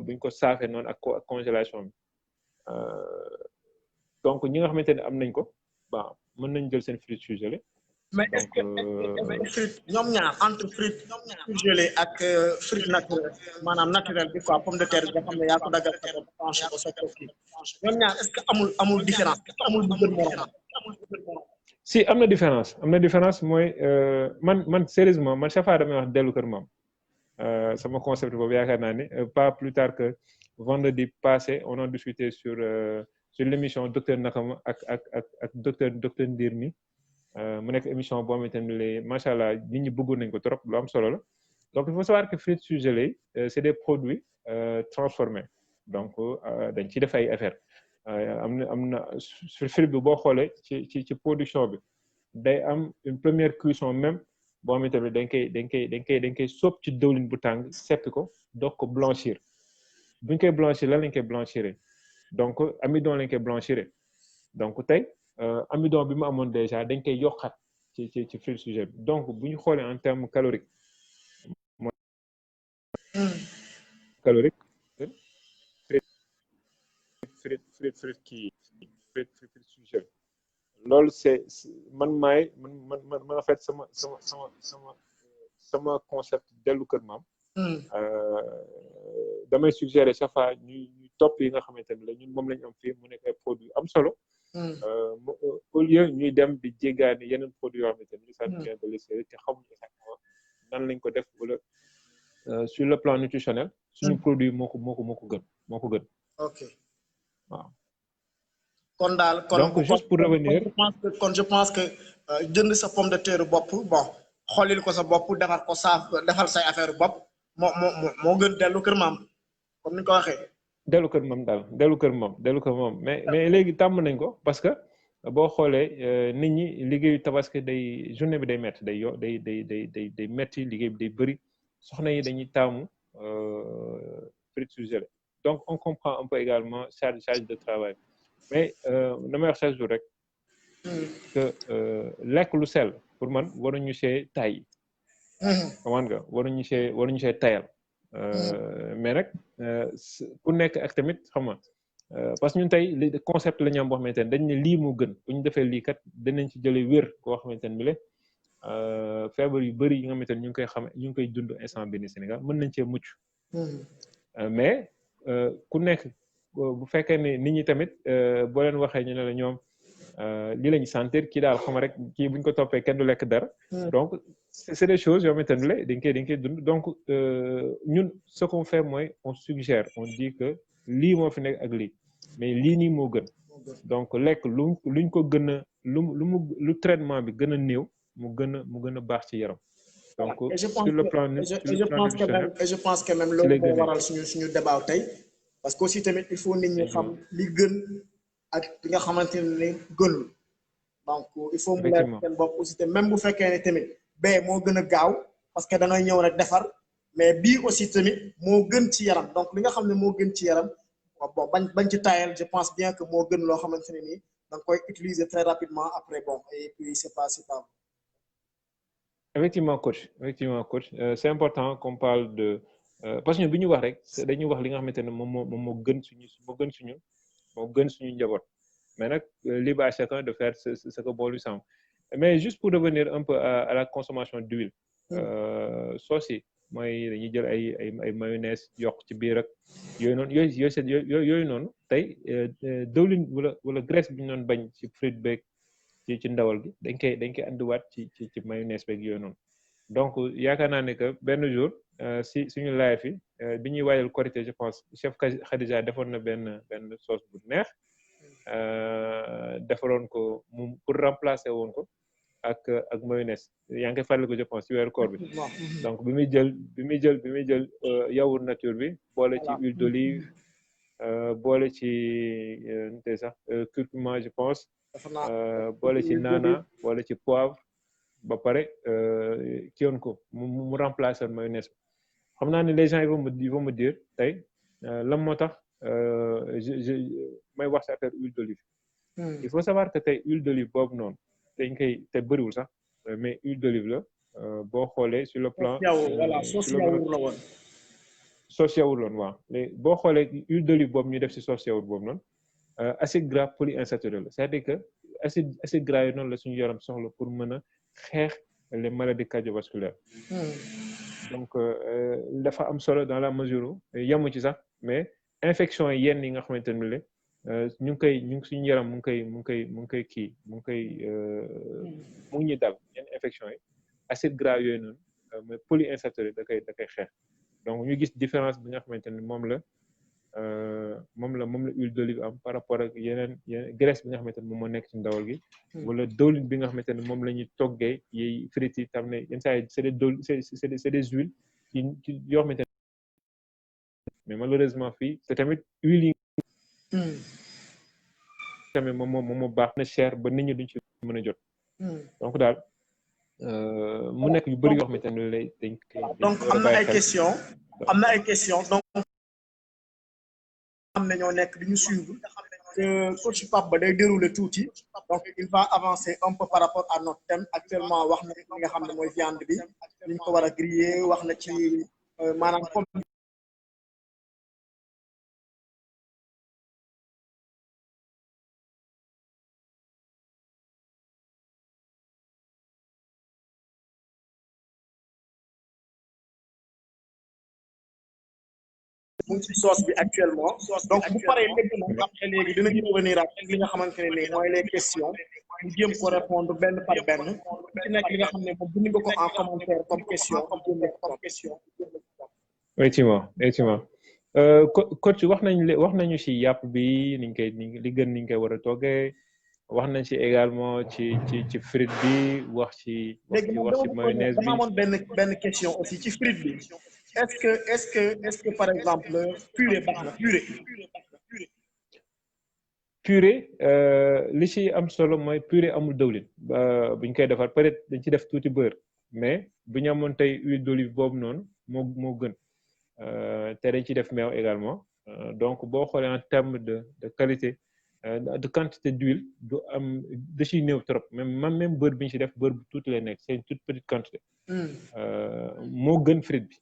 buñ ko saafee noonu ak congélation bi donc ñi nga xamante ne am nañ ko bon mën nañ jël seen fruits surgelés. mais est-ce que fruits ñoom ñaar entre fruits surgelés ak fruits naturels maanaam naturel bi quoi pomme de terre bi nga xam ne yaa ko daggal sa bopp tranché ko soog ko kii ñoom ñaar est-ce que amul différence est-ce que amul bu gën morom. si am na différence mooy man sérieusement man chaque fois damay wax dellu kër maam sama concept boobu yaakaar naa ni pas plus tard que vendredi passé on a discuté sur l'émission docteur Nakama ak docteur Ndirmi mu nekk émission boo xamante ne macha allah nit ñi bëggoon nañ ko trop lu am solo la donc il faut savoir que fruits surgelés c'est des produits transformés donc dañ ci def ay affaires am na fruit bi boo xoolee ci production bi day am une première cuisson même boo xamante ne dañ koy sóob ci diwlin bu tàng seppi ko doog ko blanchir buñ koy blanchir lan lañ koy blanchir donc amidon lañ koy blanchir donc tey amidon bi mu amoon déjà dañ koy yokkaat ci fruits surgelés donc bu ñu xoolee en terme calorique mooy calorique fruits surgelés loolu c'est man en fait sama concept dellu kër maam damay suggérer chaque fois ñuy topp yi nga xamante ne la ñun moom lañu am fii mu nekk ay produits am solo au lieu ñuy dem di jéggaani yeneen produits yoo xamante ne ça vient de l'extérieur te xamuñu exactement nan lañ ko def wala sur le plan nutritionnel suñu produit moo ko gën ok waaw kon daal donc juste pour revenir je pense que jënd sa pomme de terre bopp bon xoolil ko sa bopp defar ko saaf defal say affaire bopp moo gën dellu kër maam comme ni ko waxee. dellu kër moom mais léegi tàmm nañ ko parce que boo xoolee nit ñi liggéeyu tabaski day journée bi day métti day métti liggéey bi day bëri soxna yi dañuy taamu fruits surgelés donc on comprend un peu également charge de travail mais damay wax chaque jour rek que lekk lu sell pour man waruñu see tay comment nga waruñu see tayal mais nag ku nekk ak tamit xam nga parce que ñun tey li concept la ñu am boo xamante ne dañ ne lii moo gën bu ñu defee lii kat danañ ci jëlee wér koo xamante ne bi le feebar yu bëri yi nga xamante ne ñu ngi koy dund instant bi ni Sénégal mën nañ cee mucc mais ku nekk bu fekkee ne nit ñi tamit boo leen waxee ñu ne la ñoom lii lañu sentir kii daal xam rek kii buñ ko toppee kenn du lekk dara donc c'est des choses yoo xamante ne la dañ koy dund donc ñun ce qu'on fait mooy on suggère on dit que lii moo fi nekk ak lii mais lii nii moo gën donc lekk luñ ko gën a lu traitement bi gën a néew mu gën a baax ci yaram donc sur le plan nutritionnel je pense que même loolu moo waral suñu débat tey parce que aussi tamit il faut nit ñi xam li gën ak li nga xamante ne gënul donc il faut mu leer seen bopp aussi te même bu fekkee ne tamit bee moo gën a gaaw parce que da ngay ñëw rek defar mais bii aussi tamit moo gën ci yaram donc li nga xam ne moo gën ci yaram bon bañ ci tayal je pense bien que moo gën loo xamante ne nii da nga koy utiliser très rapidement après bon et puis c'est pas effectivement coach c'est important qu'on parle de parce que ñun bi ñu wax rek dañuy wax li nga xamante ne moom moo gën suñu njaboot mais nag libre à chacun de faire ce que bon lui semble mais juste pour revenir un peu à la consommation d'huile sauce yi mooy dañuy jël ay mayonnaise yokk ci biir ak yooyu noonu tey diwlin wala graisse bi ñu doon bañ ci fruit beeg ci ndawal gi dañ koy andiwaat ci mayonnaise beeg yooyu noonu donc yaakaar naa ne que benn jour si suñu live yi bi ñuy waajal Korité je pense chef Khadija defoon na benn sauce bu neex defaroon ko mu pour remplacer woon ko ak mayonnaise yaa ngi koy fàttali ko je pense ci weeru koor bi donc bi muy jël yaourt nature bi boole ci huile d'olive boole ci nte sax curcuma je pense boole ci naana boole ci poivre ba pare kiyoon ko mu remplacer mayonnaise xam naa ne les gens ils vont me dire tey lan moo tax may wax si affaire huile d'olive. Il faut savoir que tey huile d'olive boobu noonu dañ koy te bëriwul sax mais huile d'olive la boo xoolee sur le plan. voilà sauce yaourt la woon. sauce yaourt loon waaw léegi boo xoolee huile d'olive boobu ñu def si sauce yaourt boobu noonu acide gras polyinsaturé la c'est-à-dire que acide gras yi noonu la suñu yaram soxla pour mën a xeex les maladies cardiovasculaires. donc dafa am solo dans la mesure où yamu ci sax mais infection yenn yi nga xamante ne la ñu ngi suñu yaram mu ngi koy kii mu ngi ñuy dal yenn infection yi acide gras yooyu noonu mais polyinsaturé da koy xeex. donc ñu gis différence bi nga xamante ne moom la huile d'olive am par rapport ak yeneen graisse bi nga xamante ne moom moo nekk ci ndawal gi. wala dëwlin bi nga xamante ne moom la ñuy toggee yi frites yi tam ne yenn saa yi c'est des huiles yoo xamante ne mais malheureusement fii te tamit huile yi tamit moom moo baax na cher ba nit ñi duñ ci mën a jot. donc daal mu nekk yu bëri yoo xamante ne lay dañ koy. donc am na ay questions donc am na ñoo nekk di ñu suivre que coach Pape Ba day dérouler tuuti donc il va avancer un peu par rapport à notre thème actuellement wax na li nga xam ne mooy viande bi li ñu ko war a griller wax na ci maanaam comme mu ngi ci sauce bi actuellement donc bu paree lépp nag après léegi dina ci revenir ak li nga xamante ne nii mooy les questions ñu jéem ko répondre benn par benn ci nekk li nga xam ne moom bind nga ko en commentaire comme question comme question. effectivement coach wax nañu ci yàpp bi niñ koy li gën niñ koy war a toggee wax nañ ci également ci frite bi wax ci mayonnaise bi. dama amoon benn question aussi ci frite bi. Est-ce que par exemple purée baax na purée li ci am solo mooy purée amul dëwlin buñ koy defar peut-être dañ ci def tuuti beurre mais bu ñu amoon tey huile d'olive boobu noonu moo gën te dañ ci def meew également donc boo xoolee en terme de qualité de quantité d'huile du am da ciy néew trop même beurre bi ñu ci def beurre bu tuuti lay nekk c'est une toute petite quantité moo gën frite bi.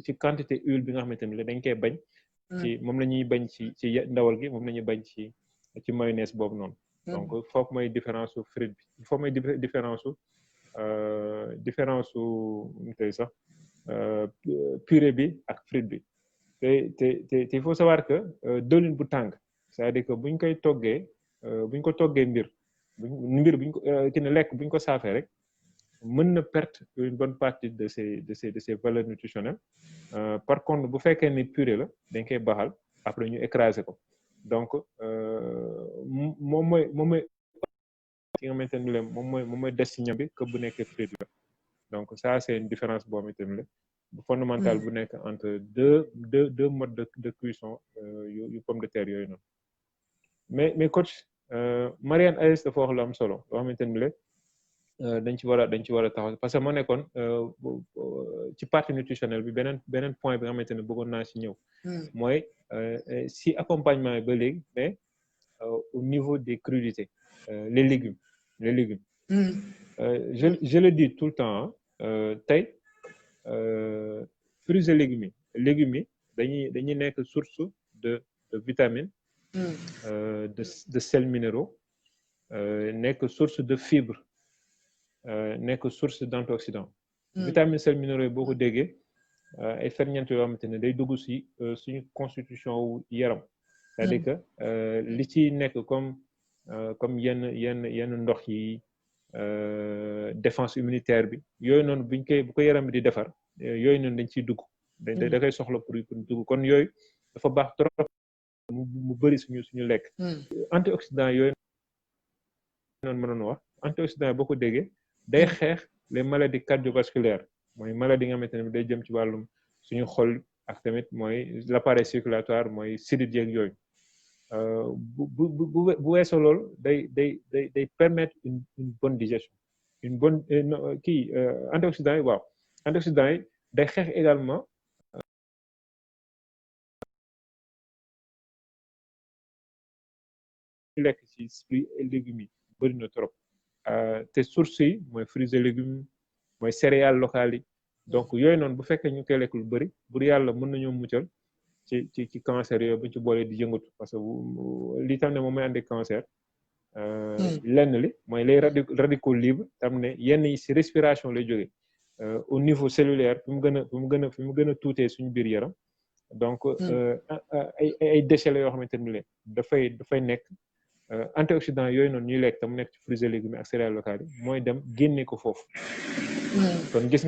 ci quantité huile bi nga xamante ne dañ koy bañ. moom la ñuy bañ ci ndawal gi moom la ñuy bañ ci mayonnaise boobu noonu. donc foofu mooy différence su frite bi foofu mooy différence su tey sax purée bi ak frite bi te il faut savoir que dëwlin bu tàng c'est-à-dire que buñ koy toggee mbir buñ ko lekk buñ ko saafee rek. mën na perdre une bonne partie de ses valeurs nutritionnelles par contre bu fekkee ni purée la dañ koy baxal après ñu écraser ko donc moom mooy ki nga xamante ne moom mooy des ci ñam bi que bu nekkee frite la donc ça c'est une différence boo xamante ne bu fondamentale bu nekk entre deux modes de cuisson yu pomme de terre yooyu noonu mais coach Marianne Ayes dafa wax lu am solo loo xamante ne dañ ci war a taxaw parce que moo nekkoon ci partie nutritionnelle bi beneen point bi nga xamante ne bëggoon naa ci ñëw mooy si accompagnement yi ba léegi mais au niveau des crudités les légumes je le dis tout le temps tey fruits et légumes yi dañuy nekk source de vitamines de sels minéraux nekk source de fibres nekk source d'antioxydants. vitamines sels minéraux boo ko déggee ay ferñeent yoo xamante ne day dugg ci suñu constitution wu yaram. c'est-à-dire que li ci nekk comme yenn ndox yi défense immunitaire bi yooyu noonu bu ko yaram bi di defar yooyu noonu dañ ciy dugg. da koy soxla pour dugg kon yooyu dafa baax trop mu bëri suñu lekk. antioxydants yooyu noonu mënoon wax antioxydants yi boo ko déggee. day xeex les maladies cardiovasculaires mooy maladie nga xamante ne day jëm ci wàllum suñu xol ak tamit mooy l'appareil circulatoire mooy sidit yeeg yooyu bu weesoo loolu day permettre une bonne digestion une bonne antioxydants yi day xeex également lekk ci fruits et légumes yi bëri na trop te sources yi mooy fruits et légumes mooy céréales locales yi donc yooyu noonu bu fekkee ñu koy lekk lu bëri bur yàlla mën nañoo muccal ci cancer yooyu bu ñu ci boolee di yëngatu parce que li tam ne moom mooy andi cancer lenn li mooy les radicaux libres tam ne yenn yi ci respiration lay jógee au niveau cellulaire fi mu gën a tuutee suñu biir yaram donc ay déchets la yoo xamante ni leen dafay nekk antioxydant yooyu noonu ñuy lekk tam nekk ci fruits et légumes ak céréales locales yi mooy dem génne ko foofu kon gis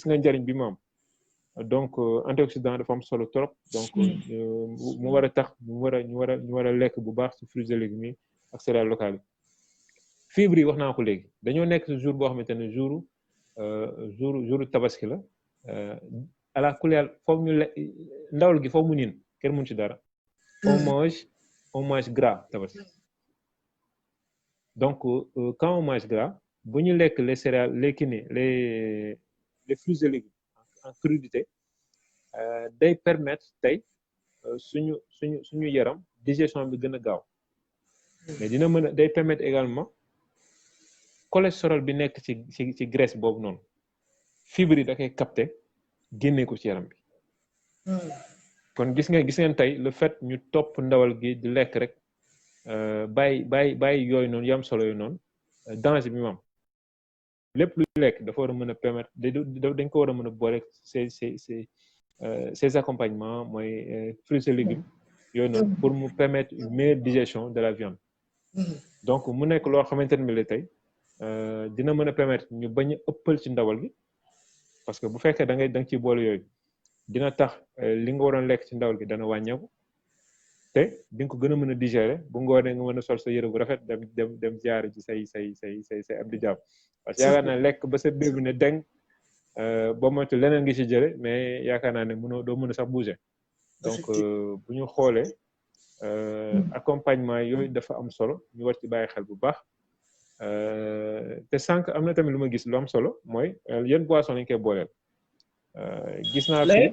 nga njariñ bi mu am donc antioxydant dafa am solo trop donc mu war a tax ñu war a lekk bu baax ci fruits et légumes yi ak céréales locales yi fibres yi wax naa ko léegi dañoo nekk ci jour boo xamante ne jour tabaski la à la couleur foog ñu ndawal gi foog mu niin kenn mun ci dara on mange gras tabaski donc quand on mange gras bu ñu lekk les céréales les fruits et légumes en crudité day permettre tey suñu yaram digestion bi gën a gaaw mais dina mën a day permettre également cholestérol bi nekk ci graisse boobu noonu fibre yi da koy capter génne ko ci yaram bi kon gis ngeen tey le fait ñu topp ndawal gi di lekk rek bàyyi yooyu noonu yam solo yooyu noonu danger bi mu am lépp lu lekk dafa war a mën a permettre dañ ko war a mën a boole ces accompagnements mooy fruits et légumes yooyu noonu pour mu permettre une meilleure digestion de la viande donc mu nekk loo xamante ne la tey dina mën a permettre ñu bañ a ëppal ci ndawal gi parce que bu fekkee da nga ciy boole yooyu dina tax li nga waroon lekk ci ndawal gi dana wàññeeku te di nga ko gën a mën a digérer bu ngoonee nga mën a sol sa yëre bu rafet dem jaar ci say am di jàmm parce que yaakaar naa lekk ba sa biir bi ne deng boo moytu leneen ngi ci jële mais yaakaar naa ne doo mën a sax bouger donc bu ñu xoolee accompagnement yooyu dafa am solo ñu war ci bàyyi xel bu baax te sànq am na tamit lu ma gis lu am solo mooy yan boisson lañ koy booleel gis naa fi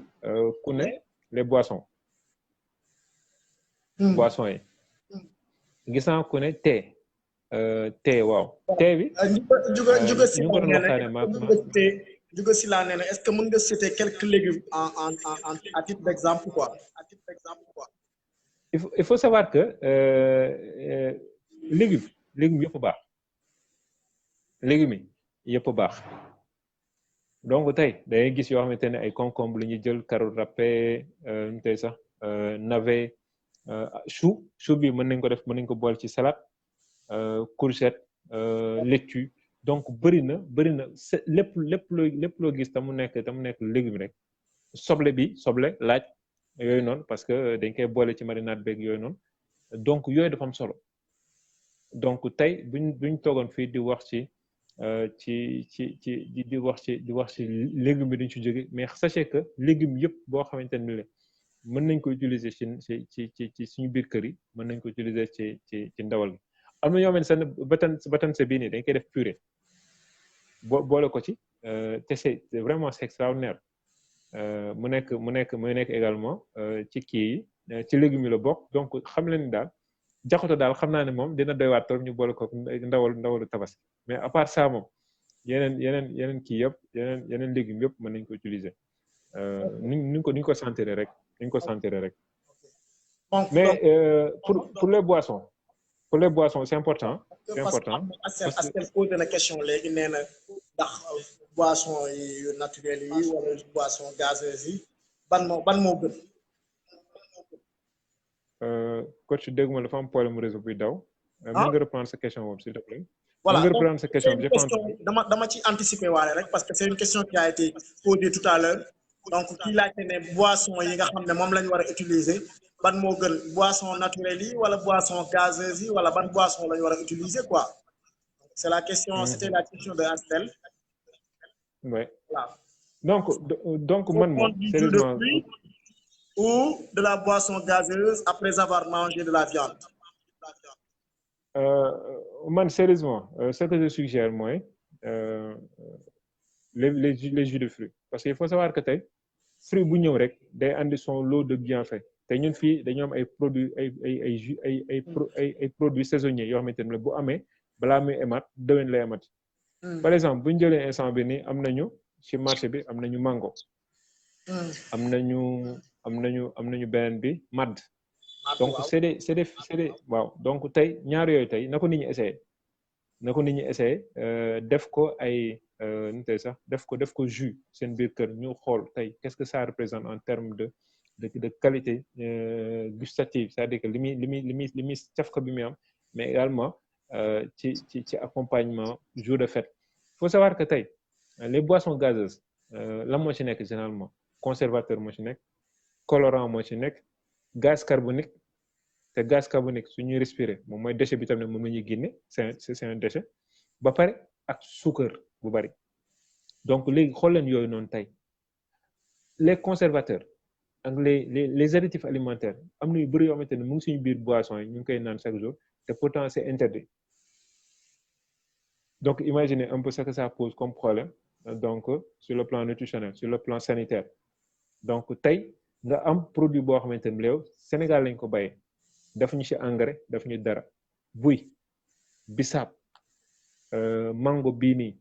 ku ne les boissons boissons yi gis naa ku ne thé waaw thé bi ñu ko doon waxtaanee Juga Sylla nee na est-ce que mën nga citer quelques légumes à titre d'exemple quoi il faut savoir que légumes yëpp baax légumes yi yëpp baax donc tey dangay gis yoo xamante ne ay concombre la ñuy jël carotte râpée nu tey sax navet chou bi mën nañ ko boole ci salade courgette laitue donc bëri na lépp loo gis te mu nekk légume rek soble laaj yooyu noonu parce que dañ koy boole ci marinade beeg yooyu noonu donc yooyu dafa am solo donc tey buñ toogoon fii di wax di wax ci légumes bi dañ ci jóge mais sachez que légumes yëpp boo xamante ne la mën nañ ko utiliser ci suñu biir kër yi mën nañ ko utiliser ci ndawal gi am na ñoo xam ne batanse bii nii dañ koy def purée boole ko ci te c'est vraiment c'est extraordinaire mu nekk également ci kii yi ci légumes yi la bokk donc xam leen ni daal jaxato daal xam naa ne moom dina doy waat trop ñu boole ko ndawalu tabaski mais à part ça moom yeneen kii yëpp yeneen légumes yëpp mën nañ ko utiliser ni ñu ko sentir rek mais pour les boissons c'est important Astel posé na question léegi nee na ndax boisson yu naturel yi wala boisson gazeuse yi ban moo gën coach dégg ma dafa am problème réseau buy daw mën nga reprendre sa question boobu s'il te plaît voilà mën nga reprendre sa question dama ci anticiper waale rek parce que c'est une question qui a été posée tout à l'heure donc kii laajte ne boisson yi nga xam ne moom la ñu war a utiliser ban moo gën boisson naturelle yi wala boisson gazeuse yi wala ban boisson la ñu war a utiliser quoi c'est la question c'était la question de Astel oui voilà donc man moom sérieusement ou de la boisson gazeuse après avoir mangé de la viande man sérieusement ce que je suggère mooy les jus de fruits parce que il faut savoir que tey fruit bu ñëw rek day andi son lot de bienfaits te ñun fii dañoo am ay produits ay produits saisonniers yoo xamante ne bu amee balaa muy emat déwén lay amati. par exemple bu ñu jëlee instant bi nii am nañu ci marché bi am nañu mango. am nañu beneen bi madd. donc c'est des waaw donc tey ñaar yooyu tey na ko nit ñi essayé def ko ay nu tey sax def ko jus seen biir kër ñu xool tey qu'est-ce que ça représente en termes de qualité gustative, c'est-à-dire que li muy cafka bi muy am mais également ci accompagnement jour de fête. Faut savoir que tey les boissons gazeuses lan moo ci nekk généralement conservateur moo ci nekk colorant moo ci nekk gaz carbonique te gaz carbonique su ñuy respirer moom mooy déchet bi tam ne moom la ñuy génne c'est un déchet ba pare ak suukar bu bari. donc léegi xool leen yooyu noonu tey les conservateurs ak les additifs alimentaires am na yu bëri yoo xamante ne mu ngi suñu biir boisson yi ñu ngi koy naan chaque jour te pourtant c'est interdit. donc imaginez un peu ce que ça pose comme problème donc sur le plan nutritionnel sur le plan sanitaire. donc tey nga am produit boo xamante ne léew Sénégal lañ ko bayee def ñu ci engrais def ñu dara buy bisaab mango bii nii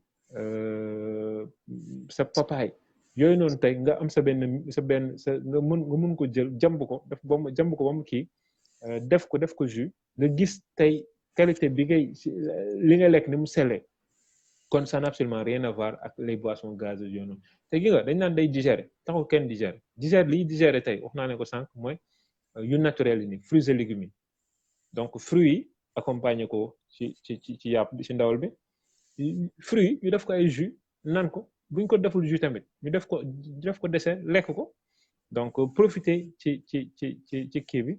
sa papaay yooyu noonu tey nga am sa nga mun ko jël jamb ko ba mu kii def ko jus nga gis tey qualité bi li nga lekk ni mu sellee kon ça n'a absolument rien à voir ak les boissons gazeuses yooyu noonu te gi nga dañ naan day digérer taxul kenn digérer liy digérer tey wax naa ne ko sànq mooy yu naturel yi nii fruits et légumes yi donc fruits yi accompagner ko ci yàpp bi ci ndawal bi fruits yi ñu def ko ay jus naan ko buñ ko deful jus tamit ñu def ko dessert lekk ko donc profiter ci kii bi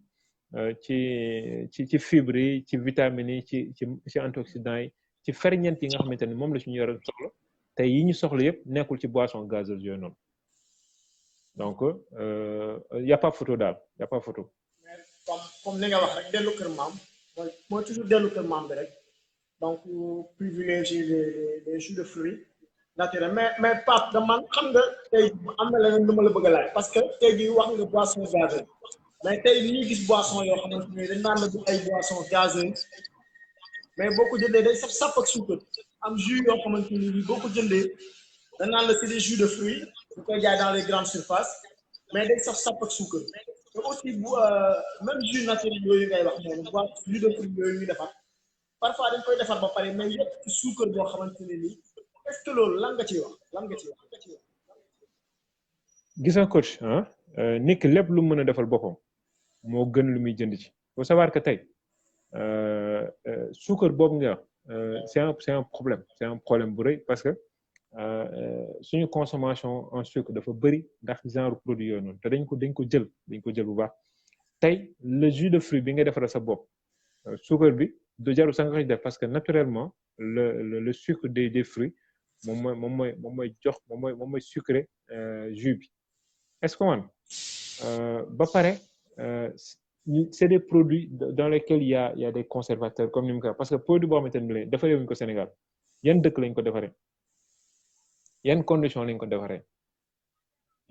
ci fibres yi ci vitamines yi ci antioxydants yi ci ferñeent yi nga xamante ne moom la suñu yaram soxla te yi ñu soxla yëpp nekkul ci boisson gazeuse yooyu noonu donc y a pas photo daal y a pas photo. comme li nga wax rek dellu kër maam mooy toujours dellu kër maam bi rek donc privilégier les jus de fruits naturels mais Pape da man xam nga tey am na leneen lu ma la bëgg a laaj parce que tey jii wax nga boisson gazeuse mais tey li ñuy gis boisson yoo xamante ni dañ naan la du ay boisson gazeuse mais boo ko jëndee day sap ak suukar am jus yoo xamante ni boo ko jëndee dañ naan la c'est des jus de fruits bu koy jaay dans les grandes surfaces mais day sap ak suukar te aussi même jus naturel yooyu ngay wax noonu jus de fruits yooyu ñuy defar parfois dañ koy defar ba pare mais yëpp ci suukar boo xamante ne nii est-ce que loolu lan nga ciy wax gis nga coach nit ki lépp lu mën a defal boppam moo gën lu muy jënd ci faut savoir que tey suukar boobu nga c'est un problème bu rëy parce que suñu consommation en sucre dafa bëri ndax genre produit yooyu noonu te dañ ko jël bu baax tey le jus de fruit bi nga defaral sa bopp suukar bi du jarul sa nga def parce que naturellement le sucre des fruits moom mooy sucré jus bi est-ce que man ba pare c'est des produits dans lesquels il y a des conservateurs comme ni mu ko parce que produit boo xamante ne defaree wuñ ko Sénégal yan dëkk lañ ko defaree yan condition lañ ko defaree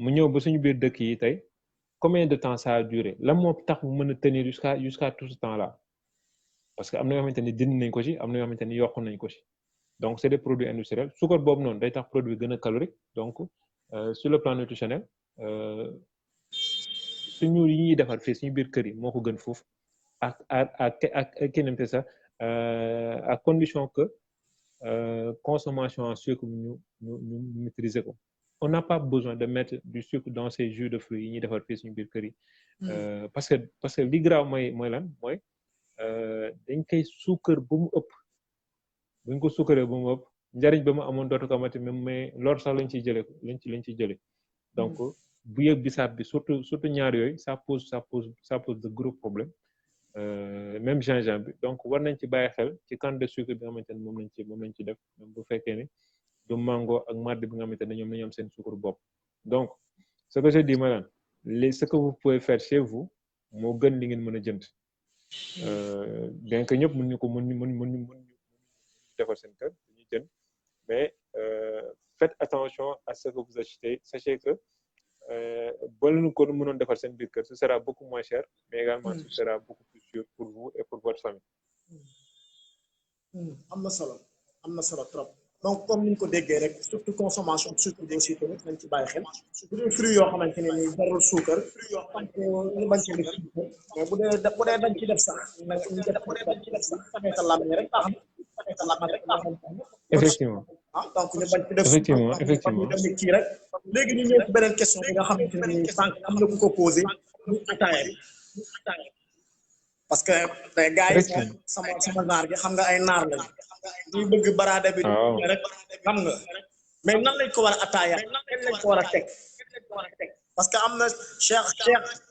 mu ñëw ba suñu biir dëkk yi tey combien de temps ça a duré lan moo tax mu mën a tenir jusqu'à tout ce temps-là parce que am na yoo xamante ni dindi nañ ko ci am na yoo xamante ni yokku nañ ko ci donc c'est des produits industriels suukar boobu noonu day tax produit gën a calorique donc sur le plan nutritionnel suñu yi ñuy defar fii suñu biir kër yi moo ko gën foofu ak keneen sax à condition que consommation en sucre ñu maîtriser ko on n'a pas besoin de mettre du sucre dans ces jus de fruits yi ñuy defar fii suñu biir kër yi parce que li graaw mooy lan mooy dañ koy suukar ba mu ëpp buñ ko suukaree ba mu ëpp njariñ ba mu amoon dootu ko amati même mais lor sax lañ ciy jëlee donc bu yëg bisaab bi surtout ñaar yooyu ça pose de gros problèmes même gingembre bi donc war nañ ci bàyyi xel ci quantité de sucre bi nga xamante ne moom lañ ci def même bu fekkee ni du mango ak marde bi nga xamante ne ñoom nañu am seen sucre bopp donc ce que je dis madame ce que vous pouvez faire chez vous moo gën li ngeen mën a jënd bien que ñëpp mën ñu defar seen kër dañuy jënd mais faites attention à ce que vous achetez. Sachez que boo leen ko mënoon defar seen biir kër ce sera beaucoup moins cher mais également ce sera beaucoup plus sûr pour vous et pour votre famille. am na solo trop. donc comme ni ñu ko déggee rek surtout consommation sucre bi aussi tamit nañ ci bàyyi xel bu dee fruits yoo xamante ne nii jarul suukar donc ñu bañ ci def suukar mais bu dee dañ ci def sax na ñu def saxee sa làmmiñ rek tax effectivement donc ñu bañ ci def effectivement ñu kii rek léegi ñu ñëw ci beneen question bi nga xamante ne nii sànq am na ku ko posé muy ataaya bi parce que tey gars yi sama naar gi xam nga ay naar lañ ñuy bëgg baraade bi rek xam nga mais nan lañ ko war a ataaya nan lañ ko war a teg parce que am na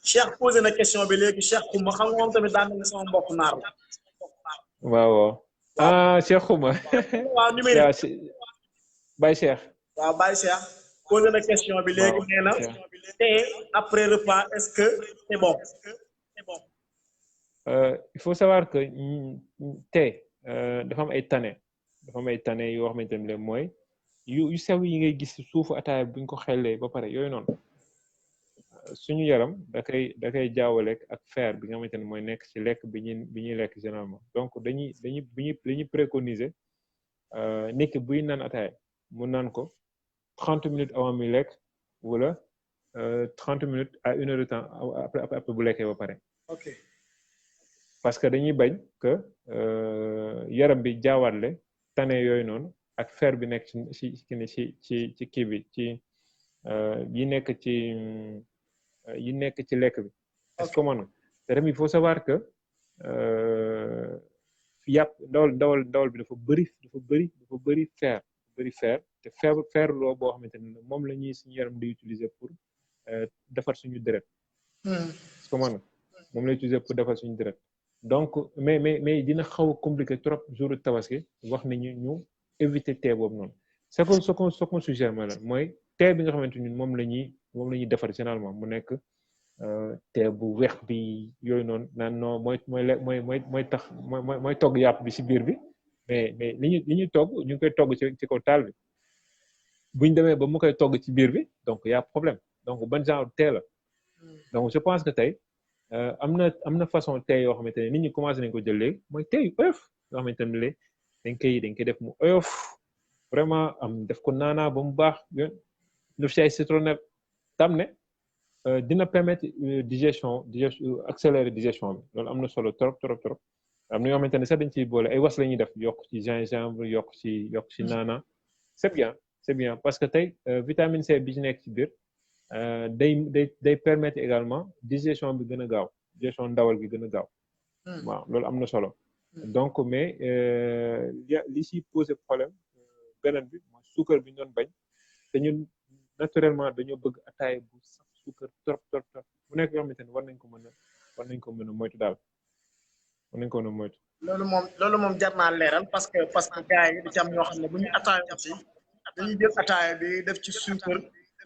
Cheikh posé na question bi léegi Cheikh Kouma xam nga moom tamit daan nañ sama mbokk naar la waaw Cheikh Kouma waaw numérique Baye Cheikh waaw Baye Cheikh posé na question bi léegi nee na te après repas est-ce que c'est bon il faut savoir que thé dafa am ay tane yoo xamante ne mooy yu sew yi ngay gis ci suufu ataaya buñ ko xellee ba pare yooyu noonu suñu yaram da koy jaawaleek ak fer bi nga xamante ne mooy nekk ci lekk bi ñuy lekk généralement donc dañuy préconiser nit ki buy naan ataaya mu naan ko 30 minutes avant muy lekk wala 30 minutes à 1 heure de temps après bu lekkee ba pare. ok parce que dañuy bañ que yaram bi jaawatle tane yooyu noonu ak fer bi nekk ci kii bi ci yi nekk ci lekk bi. est-ce que mën nga te tamit il faut savoir que yàpp ndawal bi dafa bëri fer te fer loo boo xamante ne moom la ñuy suñu yaram di utiliser pour defar suñu deret. est-ce que mën nga moom la utiliser pour defar suñu deret. donc mais dina xaw a compliqué trop jour tabaski wax nañu ñu éviter thé boobu noonu ce qu'on suggère mooy thé bi nga xamante ni moom la ñuy defar généralement mu nekk thé bu weex bi yooyu noonu naan non mooy tax mooy togg yàpp bi ci biir bi mais li ñuy togg ñu ngi koy togg ci kaw taal bi buñ demee ba mu koy togg ci biir bi donc y a problème donc ban genre thé la donc je pense que tey am na façon thé yoo xamante ne nit ñi commencé nañ ko jël léegi mooy thé yu oyof yoo xamante ne dañ koy def mu oyof vraiment def ko naanaa ba mu baax def ci ay citronnelle tam ne dina permettre digestion accélérer digestion bi loolu am na solo trop am na yoo xamante ne sax dañ ciy boole ay was la ñuy def yokk ci gingembre yokk ci naana c'est bien parce que tey vitamine C bi ci nekk ci biir day permettre également digestion bi gën a gaaw digestion ndawal gi gën a gaaw waaw loolu am na solo donc mais li ci posé problème beneen bi mooy suukar bi ñu doon bañ te ñun naturellement dañoo bëgg ataaya bu sax suukar trop mu nekk yoo xamante ne war nañ ko mën a moytu daal war nañ ko mën a moytu loolu moom jar naa leeral parce que gars yi da ci am ñoo xam ne bu ñu ataaya aussi dañuy jël ataaya bi def ci suukar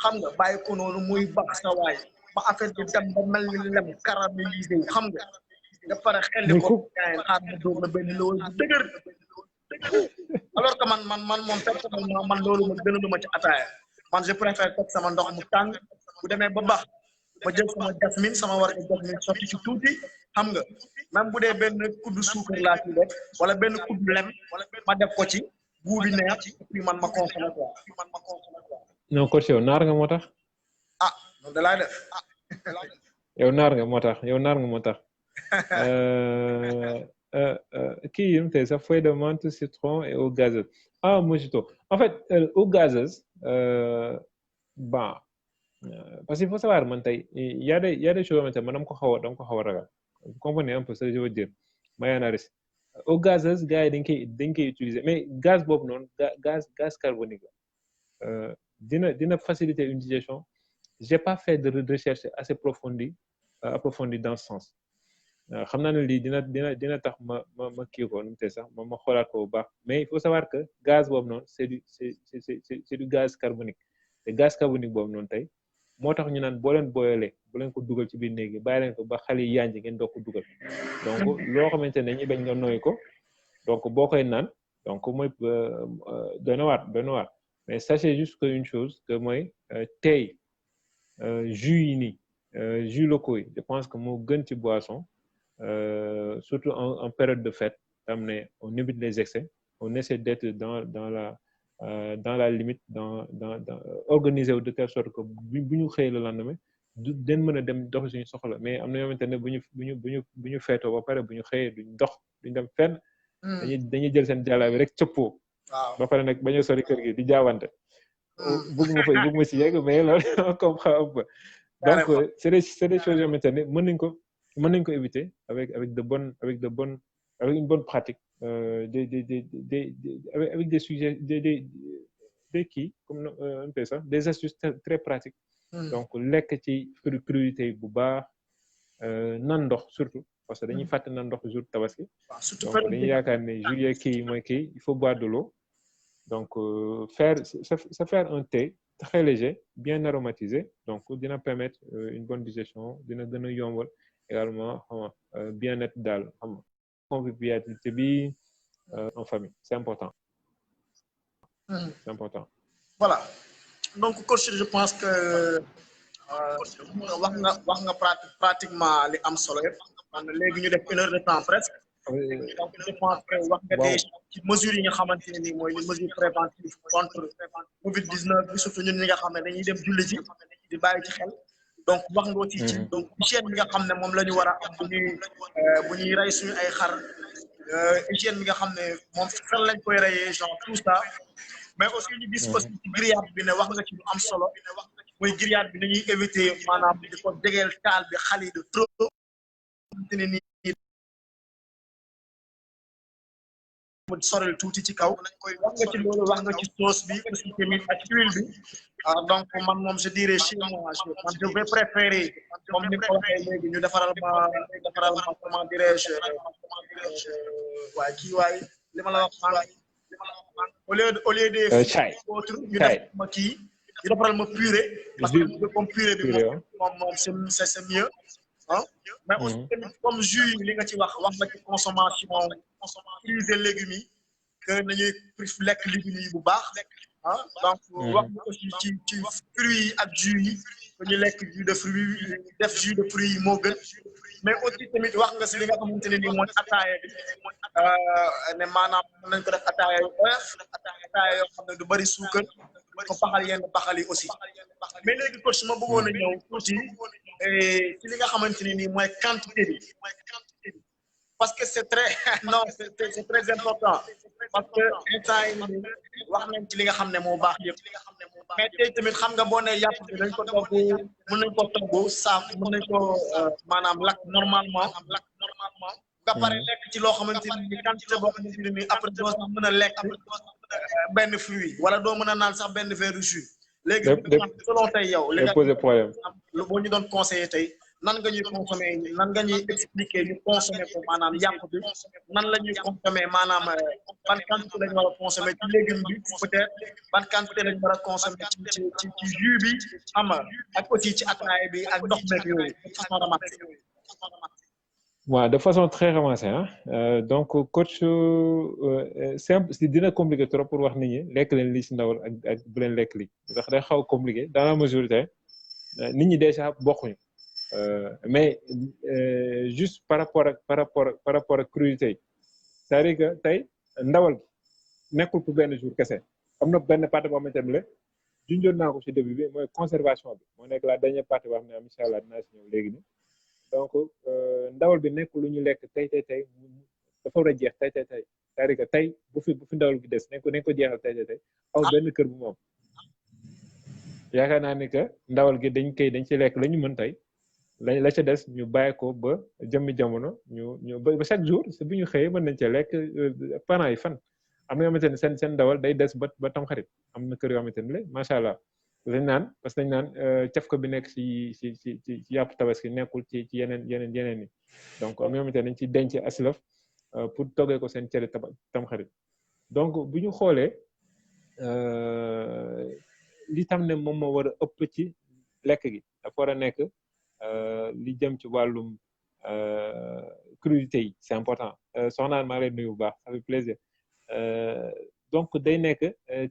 xam nga bàyyi ko noonu muy bax sa waay ba affaire bi dem ba mel ni lem caramélisé wu xam nga nga pare xelli ko gaay xaar ma dóor la benn loolu bu dëgër alors que man moom personnellement man loolu ma gënaluma ci ataaya man je préfère teg sama ndox mu tàng bu demee ba baax ma jël sama jasmine sama war a jasmine sotti ci tuuti xam nga même bu dee benn kuddu suukar laa ci def wala benn kuddu lem ma def ko ci goût bi neex et puis man ma consommer quoi non coach yow naar nga moo tax moom da laay def yow naar nga moo tax kii yim tey sax feuille de menthe citron et eau gazeuse mojito en fait eau gazeuse parce qu'il faut savoir man tey y a des choses man dama ko xaw a ragal vous comprenez un peu ce que je veux dire mayonnaise eau gazeuse gars yi dañ koy utiliser mais gaz boobu noonu gaz carbonique la dina faciliter une digestion j'ai pas fait de recherche assez approfondie dans ce sens xam naa ne lii dina tax ma kii ko nu mu tee sax ma xoolaat ko bu baax mais il faut savoir que gaz boobu noonu c'est du gaz carbonique te gaz carbonique boobu noonu tey moo tax ñu naan boo leen booyalee bu leen ko dugal ci biir néeg yi bàyyi leen ko ba xale yi yànji ngeen doog ko dugal donc loo xamante ne dañuy bañ nga nooy ko donc boo koy naan donc mooy doy na waar mais sachez juste que une chose que mooy tey jus yi nii jus locaux yi je pense que moo gën ci boisson surtout en période de fête xam ne on évite les excès on essaie d'être dans la limite dans organiser wu de telle sorte que bu ñu xëyee le lendemain du den mën a dem dox suñu soxla mais am na yoo xamante ne bu ñu feetoo ba pare bu ñu xëyee duñ dox duñ dem fenn dañuy jël seen jàllaa bi rek cëppoo ba pare nag bañ a sori kër gi di jaawante bëgg ma si yegg mais loolu comme xam un peu donc c'est des choses yoo xamante ne mën nañ ko éviter avec une bonne pratique avec des sujets des kii comme on fait ça des astuces très pratiques donc lekk ci crudités yi bu baax nan ndox surtout parce que dañuy fàtte nan ndox jour tabaski donc dañuy yaakaar ne juillet kii mooy kii il faut boire de l'eau donc se faire un thé très léger bien aromatisé donc dina permettre une bonne digestion dina gën a yombal également bien-être daal xam nga convivialité bi en famille c'est important. C'est important. Voilà donc coach je pense que wax nga pratiquement li am solo yëpp léegi ñu def 1 heure de temps presque. donc je pense que wax nga déjà ci mesures yi nga xamante ne nii mooy les mesures préventives contre Covid 19 bi surtout ñun ñi nga xam ne dañuy dem julli ji di bàyyi ci xel. donc wax nga aussi ci donc hygiène bi nga xam ne moom la ñu war a am bu ñuy rey suñu ay xar hygiène bi nga xam ne moom xel lañ koy reyee genre tout ça mais aussi ñu gis aussi ci grillade bi ne wax nga ci lu am solo mooy grillade bi nañuy éviter maanaam di ko jegeel taal bi xale yi de trop ne nii sorel tuuti ci kaw wax nga ci loolu wax nga ci sauce bi aussi tamit ak huile bi donc man moom je dirais chez moi man je vais préférer comme ni ko waxee léegi ñu defaral ma comment dirais-je waaye kii waaye li ma la wax au lieu de autre ñu def ma kii ñu defaral ma purée parce que comme purée bi moom c'est mieux mais aussi tamit comme jus li nga ci wax nga ci consommation fruits et légumes yi que nañuy lekk légumes yi bu baax donc wax nga aussi ci fruits yi ak jus yi que ñu lekk jus de fruits def jus de fruits yi moo gën mais aussi tamit wax nga si li nga xamante ne nii mooy ataaya bi ne maanaam mën nañ ko def ataaya yu oyof ataaya yoo xam ne du bëri suukar ko baxal yenn baxal yi aussi mais léegi coach ma bëggoon a ñëw tuuti ci li nga xamante ne nii mooy quantité bi parce que c'est très non c'est très important parce que instant yi wax nañ ci li nga xam ne moo baax yëpp mais tey tamit xam nga boo nee yàpp bi dañ ko togg mën nañ ko togg saaf mën nañ ko maanaam lakk normalement nga pare lekk ci loo xamante ni quantité boo xamante ne nii après doo sax mën a lekk benn fruit wala doo mën a naan sax benn verre jus léegi selon tey yow li nga boo ñu doon conseiller tey nan nga ñuy consommer nan nga ñuy expliquer ñu consommer ko maanaam yàpp bi nan la ñuy consommer maanaam ban quantité lañ war a consommer ci légume bi peut-être ban quantité lañ war a consommer ci jus bi ama ak aussi ci ataaya bi ak ndox meeg yooyu de façon ramassée. waaw de façon très ramassée donc coach simple si dina compliqué trop pour wax nit ñi lekk leen lii si ndawal ak bu leen lekk lii ndax day xaw compliqué dans la majorité nit ñi déjà bokkuñu. Mais juste par rapport ak crudité yi c'est-à-dire que tey ndawal gi nekkul pour benn jour kese am na benn partie boo xamante ne la junjoon naa ko ci début bi mooy conservation bi moo nekk la dernière partie boo xam ne incha allah dinaa ci ñëw léegi nii donc ndawal bi nekkul lu ñu lekk tey dafa war a jeex tey c'est-à-dire que tey bu fi ndawal gi des nañ ko jeexal tey aw benn kër bu moom yaakaar naa ni que ndawal gi dañ ci lekk la ñu mën tey. la ca des ñu bàyyi ko ba jëmmi jamono ñu ba chaque jour bu ñu xëyee mën nañ cee lekk pendant yi fan am na yoo xamante ne seen ndawal day des ba tam xarit am na kër yoo xamante ne la macha allah dañ naan parce que dañ naan caf ko bi nekk ci yàpp tabaski nekkul ci yeneen yi donc am na yoo xamante ne dañ ci denc aslaf pour toggee ko seen cere tam xarit donc bu ñu xoolee li tam ne moom moo war a ëpp ci lekk gi dafa war a nekk li jëm ci wàllum crudité yi c'est important soxnaan maa ngi lay nuyu bu baax ça fait plaisir donc day nekk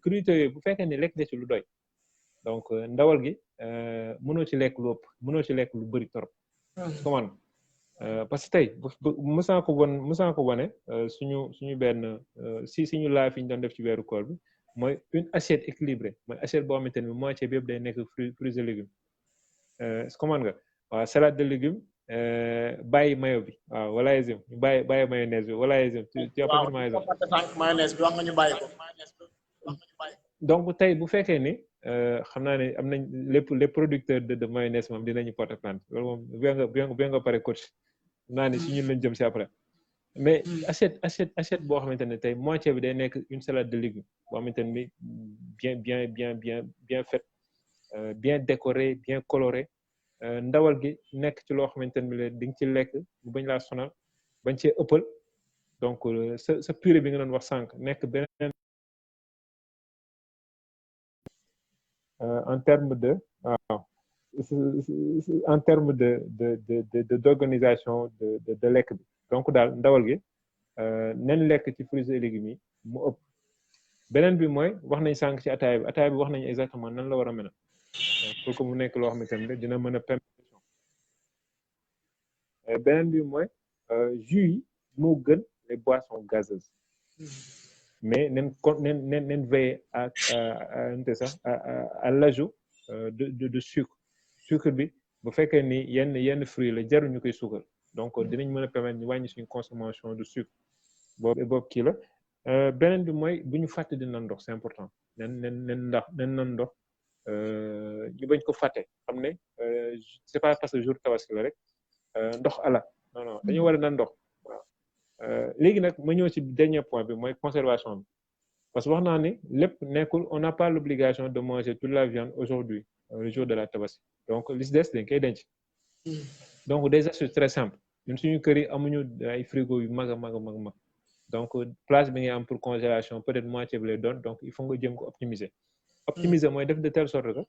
crudité yooyu bu fekkee ne lekk nga ci lu doy donc ndawal gi mënoo ci lekk lu ëpp mënoo ci lekk lu bëri trop. comment parce que tey mësaa ko wone suñu benn si suñu live yi ñu doon def ci weeru koor bi mooy une assiette équilibrée mooy assiette boo xamante ne moitié bi yëpp day nekk fruits et légumes comment nga waaw salade de légumes bàyyi mayo bi waaw wala yéen bàyyi mayonnaise bi wala yéen tu as parfaitement raison. mayonnaise bi wax nga ñu bàyyi ko. donc tey bu fekkee ni xam naa ne am nañ les producteurs de mayonnaise moom dinañu porter plainte loolu moom bien nga pare coach xam naa ne si ñun lañ jëm si après mais assiette boo xamante ne tey moitié bi day nekk une salade de légumes boo xamante ne bien faite bien décorée bien colorée ndawal gi nekk ci loo xamante ne di nga ci lekk bu bañ laa sonal bañ cee ëppal donc sa purée bi nga doon wax sànq nekk beneen en terme de d'organisation de lekk bi donc daal ndawal gi nen lekk ci fruits et légumes yi mu ëpp beneen bi mooy wax nañ sànq ci ataaya bi wax nañ exactement nan la war a mel pour que mu nekk loo xamante ne dina mën a permettre beneen bi mooy jus yi moo gën les boissons gazeuses mais nen veiller à l'ajout de sucre bi bu fekkee ni yenn fruits la jaruñu koy suukar donc dinañ mën a permettre ñu wàññi suñu consommation de sucre boobu kii la beneen bi mooy bu ñu fàtte di nan ndox c'est important nen nan ndox ñu bañ ko fàtte xam ne c'est pas parce que jour tabaski la rek ndox ala non dañu war a nan ndox waaw léegi nag ma ñëw ci dernier point bi mooy conservation bi parce que wax naa ni lépp nekkul on n'a pas l'obligation de manger toute la viande aujourd'hui le jour de la tabaski donc li ci des dañ koy denc donc des astuces très simples ñun suñu kër yi amuñu ay frigo yu mag donc place bi ngay am pour congélation peut-être moitié bi lay doon donc il faut nga jëm ko optimiser mooy def de telle sorte que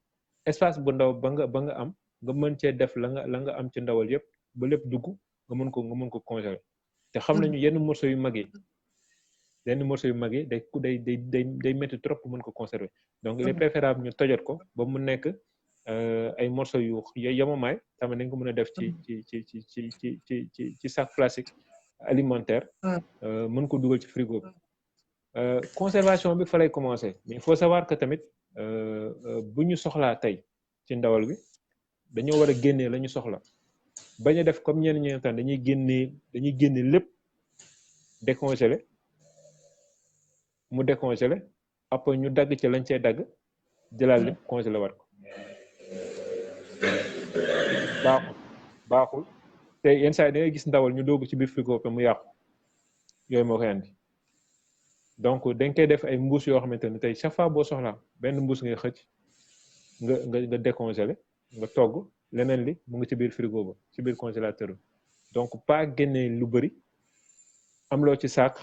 espace bu ndaw ba nga am nga mën cee def la nga am ci ndawal yépp ba lépp dugg nga mën ko congeler te xam nañu yenn morceaux yu mag yi day métti trop pour mën ko conserver donc il est préférable ñu tojot ko ba mu nekk ay morceaux yu yamamaay tamit dañ ko mën a def ci sac plastique alimentaire mën ko dugal ci frigo bi conservation bi fa lay commencer mais il faut savoir que tamit bu ñu soxlaa tey ci ndawal bi dañoo war a génnee la ñu soxla bañ a def comme ñenn ñi tan dañuy génne lépp décongelé mu décongelé après ñu dagg ci lañ cee dagg jëlaat lépp congelé war ko baaxul te yenn saa yi da ngay gis ndawal ñu doogu ci biir frigo te mu yàqu yooyu moo koy andi donc dañ koy def ay mbuus yoo xamante ne tey chaque fois boo soxlaa benn mbuus ngay xëcc nga décongelé nga togg leneen li mu ngi ci biir frigo ba ci biir congélateur donc pas génne lu bëri am loo ci saak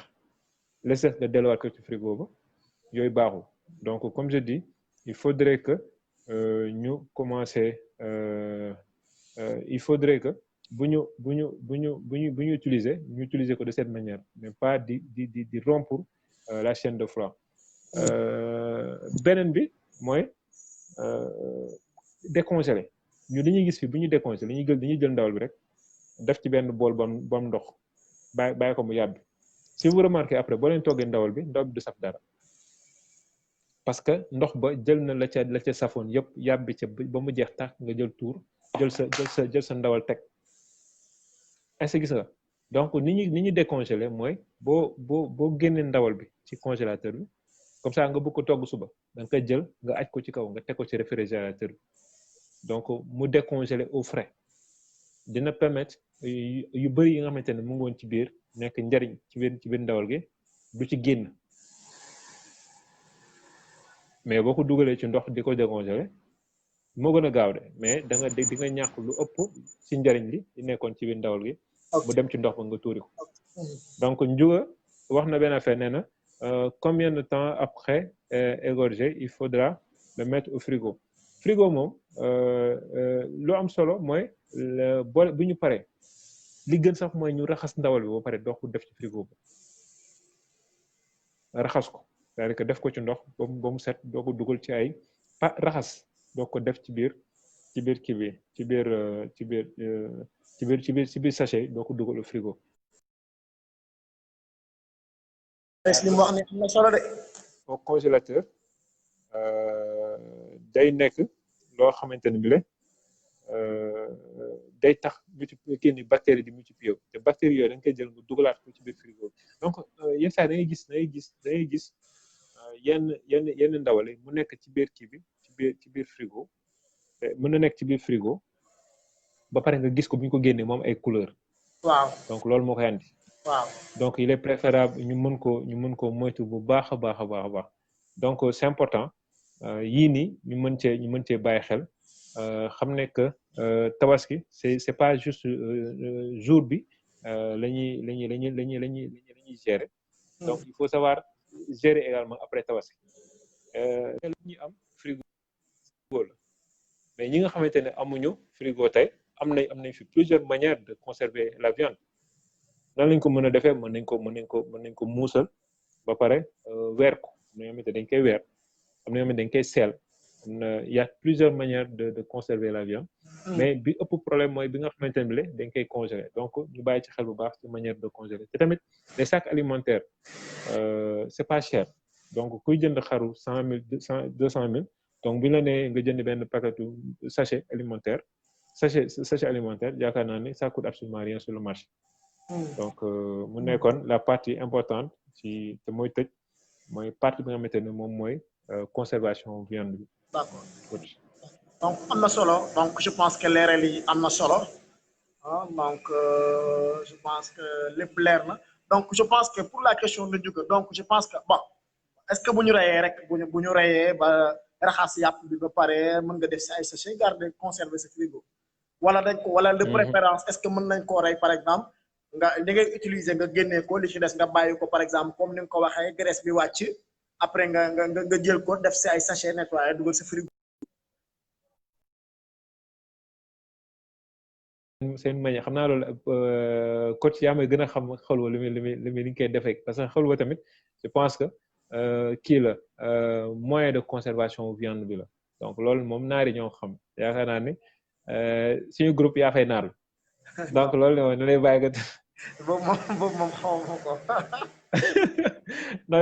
laisser nga delluwaat ko ci frigo ba yooyu baaxul donc comme je dis il faudrait que ñu commencer il faudrait que bu ñu utiliser ko de cette manière mais pas di rompre la chaîne de froid beneen bi mooy décongeler ñu dañuy gis fi bu ñu décongeler dañuy jël ndawal bi rek def ci benn bool bam ndox bàyyi ko mu yàbbi si vous remarquez après boo leen toggee ndawal bi du saf dara parce que ndox ba jël na la ca safoon yëpp yàbbi ca ba mu jeex tax nga jël tuur jël sa ndawal teg est-ce que gis nga donc ni ñu décongeler mooy boo génnee ndawal bi ci congélateur bi comme ça nga bëgg ko togg suba da nga koy jël nga aj ko ci kaw nga teg ko ci réfrigérateur bi donc mu décongeler au frais dina permettre yu bëri yi nga xamante ne mu ngi woon ci biir nekk njariñ ci biir ndawal gi du ci génn mais boo ko dugalee ci ndox di ko décongeler moo gën a gaaw de mais di nga ñàkk lu ëpp ci njariñ li di nekkoon ci biir ndawal gi mu dem ci ndox ba nga tuuri ko donc Ndiouga wax na benn affaire nee na combien de temps après égorger il faudra le mettre au frigo moom lu am solo mooy bu ñu paree li gën sax mooy ñu raxas ndawal bi ba pare doog ko def ci frigo ba raxas ko c'est-à-dire que def ko ci ndox ba mu set doo ko dugal ci ay raxas doo ko def ci biir kii bi ci biir sachet doo ko dugal au frigo. li mu wax ne am na solo de. au congélateur day nekk loo xamante ne bi la day tax kii ni bactérie di multiplier te bactéries yooyu da nga koy jël nga dugalaat ko ci biir frigo donc yenn saa da ngay gis yenn ndawale mu nekk ci biir kii bi ci biir frigo mën na nekk ci biir frigo ba pare nga gis ko bu ñu ko génnee moom ay couleur. waaw donc loolu moo koy andi. waaw donc il est préférable ñu mën ko moytu bu baax a baax donc c'est important yii nii ñu mën cee bàyyi xel xam ne que tabaski c'est pas juste jour bi lañuy gérer. donc il faut savoir gérer également après tabaski. lu ñuy am frigo la mais ñi nga xamante ne amuñu frigo tey am nañ fi plusieurs manières de conserver la viande. nan lañ ko mën a defee mën nañ ko muusal ba pare weer ko am na yoo xamante dañ koy weer am na yoo xamante dañ koy seel y a plusieurs manières de conserver la viande. mais bi ëpp problème mooy bi nga xamante ne dañ koy congeler donc ñu bàyyi ci xel bu baax ci manière de congeler te tamit les sacs alimentaires c'est pas cher donc kuy jënd xaru 100 000 200 000 donc bi la nee nga jënd benn paquetu sachet alimentaire yaakaar naa ne ça coûte absolument rien sur le marché. donc mu nekkoon la partie importante ci te mooy tëj mooy partie bi nga xamante ne moom mooy conservation viande bi. d'accord donc am na solo donc je pense que leeral yi am na solo donc je pense que lépp leer na donc je pense que pour la question de Ndiouga donc je pense que bon est-ce que bu ñu reyee rek bu ñu reyee ba raxas yàpp bi ba pare mën nga def si ay sachet garder conserver sa frigo wala dañ ko wala de préférence est-ce que mën nañ koo rey par exemple. nga li ngay utiliser nga génnee ko li ci des nga bàyyi ko par exemple comme ni nga ko waxee graisse bi wàcc après nga jël ko def si ay sachet nettoyé dugal sa frigo. seen manière xam naa loolu coach yaa may gën a xam xalwa li muy koy defee parce que xalwa tamit je pense que kii la moyen de conservation viande bi la donc loolu moom naari ñoo xam yaakaar naa ne suñu groupe yaa fay naaru donc loolu ne lay bàyyi nga. boobu moom xaw ma ko. non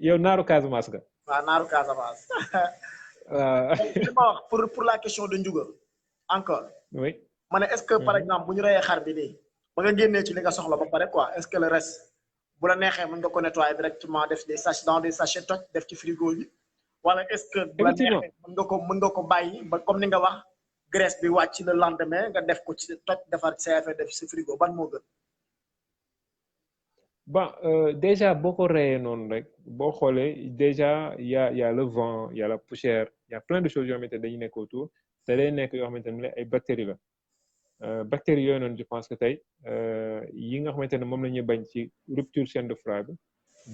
yow naaru Casamance nga. waaw naaru Casamance. waaw. li ma wax pour la question de Ndiouga encore. oui. ma ne est-ce que par exemple bu ñu reyee xar bi nii ba nga génnee ci li nga soxla ba pare quoi est-ce que le reste bu la neexee mën nga ko nettoyer directement def des sachets dans des sachets toj def ci frigo bi wala est-ce que. bu la neexee mën nga ko bàyyi ba comme ni nga wax. graisse bi wàcc le lendemain nga def ko ci toj defar CFA def ci frigo ban moo gën. bon déjà boo ko reyee noonu rek boo xoolee déjà y a le vent y a la poussière y a plein de choses yoo xamante ne dañu nekk autour te day nekk yoo xamante ne ay bactéries la bactéries yooyu noonu je pense que tey yi nga xamante ne moom la ñuy bañ ci rupture chaîne de froid bi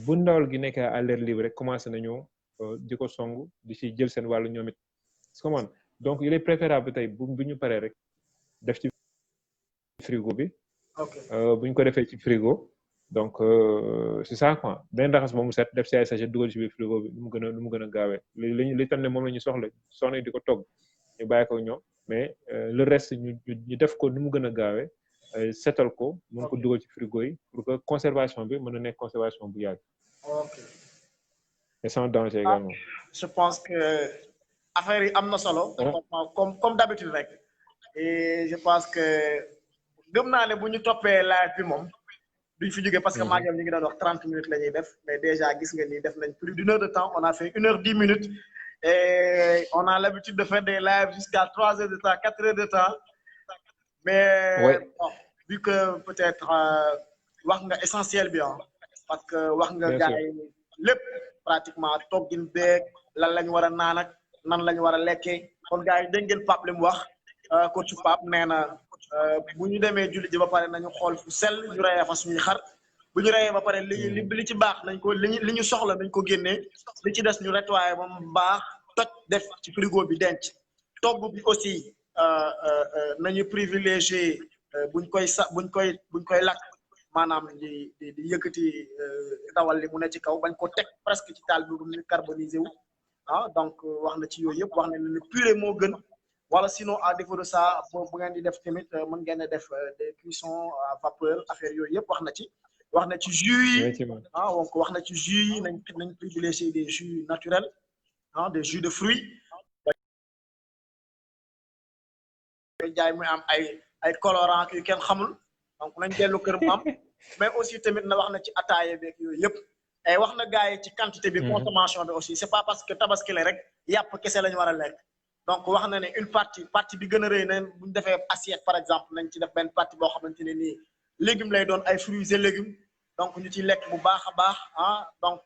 bu ndawal gi nekk à l'air libre rek commencé nañu di ko songu di ci jël seen wàllu ñoom it comment donc il est préférable tey bu ñu paree rek def ci frigo bi. ok bu ñu ko defee ci frigo donc c'est ça quoi dañ raxas ba mu set def ci ay sachet dugal ci biir frigo bi nu mu gën a gaawee li tam ne moom la ñu soxla di ko togg ñu bàyyi ko ñoom mais le reste ñu def ko nu mu gën a gaawee setal ko mën ko dugal ci frigo yi pour que conservation bi mën a nekk conservation bu yàgg. ok et sans danger également. je pense que. affaire yi am na solo. comme d'habitude rek. et je pense que gëm naa ne bu ñu toppee live bi moom duñ fi jógee parce que maa ngi ñu ngi doon wax 30 minutes la ñuy def mais déjà gis nga ni def nañ plus d'une heure de temps on a fait 1 heure 10 minutes et on a l'habitude de faire des lives jusqu'à 3 heures de temps 4 heures de temps mais bon vu que peut-être wax nga essentiel bi parce que wax nga gars yi lépp pratiquement toggin beeg lan lañ war a naan ak nan lañu war a lekkee kon gars yi dégg ngeen Pape li mu wax coach Pape nee na bu ñu demee julli ji ba pare nañu xool fu sell ñu reyee fa suñuy xar bu ñu reyee ba pare li ci baax nañ ko li ñu soxla nañ ko génnee li ci des ñu nettoyer ba mu baax toj def ci frigo bi denc togg bi aussi nañu privilégier buñ koy lakk maanaam di yëkkati dawal li mu ne ci kaw bañ ko teg presque ci taal bi bu mu carbonisé wu ah donc wax na ci yooyu yëpp wax na ne purée moo gën wala sinon à défaut de ça bu ngeen di def tamit mën ngeen a def des cuissons à vapeur affaire yooyu yëpp wax na ci. wax na ci jus yi ah donc wax na ci jus yi nañ privilégier des jus naturels ah des jus de fruits jaay muy am ay colorant yu kenn xamul donc nañ dellu kër mu am mais aussi tamit na wax na ci ataaye beeg yooyu yëpp et wax na gars yi ci quantité bi consommation bi aussi c'est pas parce que tabaski la rek yàpp kese lañu war a lekk donc wax na ne une partie bi gën a rëy nañ bu ñu defee assiette par exemple nañ ci def benn partie boo xamante ne nii légumes lay doon ay fruits et légumes donc ñu ci lekk bu baax a baax ah donc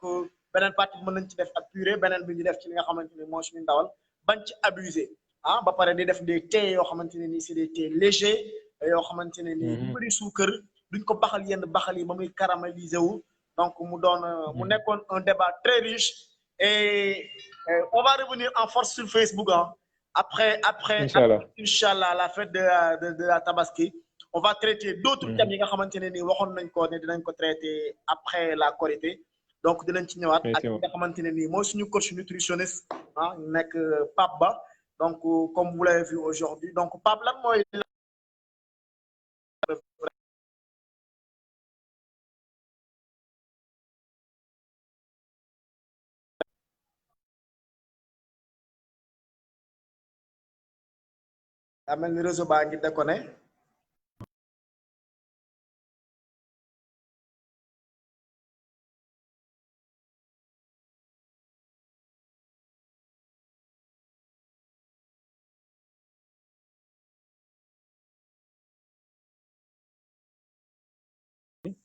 beneen partie bi mën nañ ci def ak purée beneen bi ñu def ci li nga xamante ne mooy suñu ndawal bañ ci abuser ah ba pare di def des thés yoo xamante ne nii c'est des thés légers yoo xamante ne nii bu bëri suukar duñ ko baxal yenn baxal yi ba muy caraméliser wu donc mu doon mu nekkoon un débat très riche et on va revenir en force sur Facebook ah après inchallah la fête de la Tabaski on va traiter d'autres thèmes yi nga xamante ne nii waxoon nañ ko ne dinañ ko traiter après la Korité donc dinañ ci ñëwaat ak nga xamante ne nii mooy suñu coach nutritionniste ah nekk Pape Ba donc comme vous l'avez vu aujourd'hui donc Pape lan mooy amel ni réseau baa ngi déconné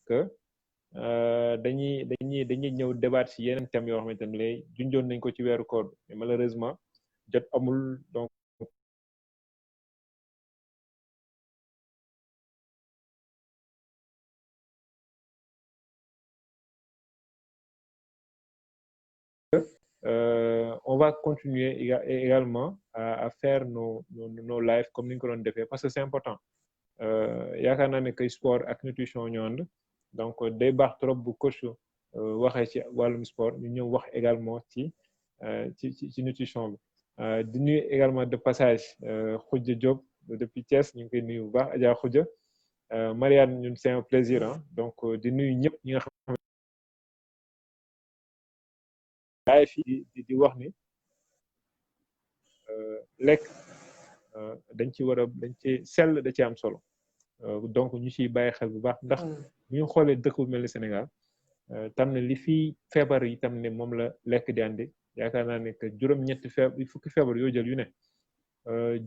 que dañuy ñëw débat ci yeneen thèmes yoo xamante ne lay junjoon nañ ko ci weeru koor mais malheureusement jot amul donc on va continuer également à faire nos live comme ni ñu ko doon defee parce que c'est important yaakaar naa ne que sport ak nutrition ñoo ànd donc day baax trop bu coach waxee ci wàllum sport ñu ñëw wax également ci nutrition bi di nuyu également de passage Khoudia Diop depuis Thiès ñu ngi koy nuyu bu baax Adja Khoudia Marianne ñun c'est un plaisir ah donc di nuyu ñëpp ñi nga xam ne fii di wax ni lekk dañ ci war a dañ ci sell da ci am solo donc ñu ciy bàyyi xel bu baax ndax bu ñu xoolee dëkk bu mel ni Sénégal tam ne li fii feebar yi tam ne moom la lekk di andi yaakaar naa ne que juróom-ñetti fukki feebar yoo jël yu ne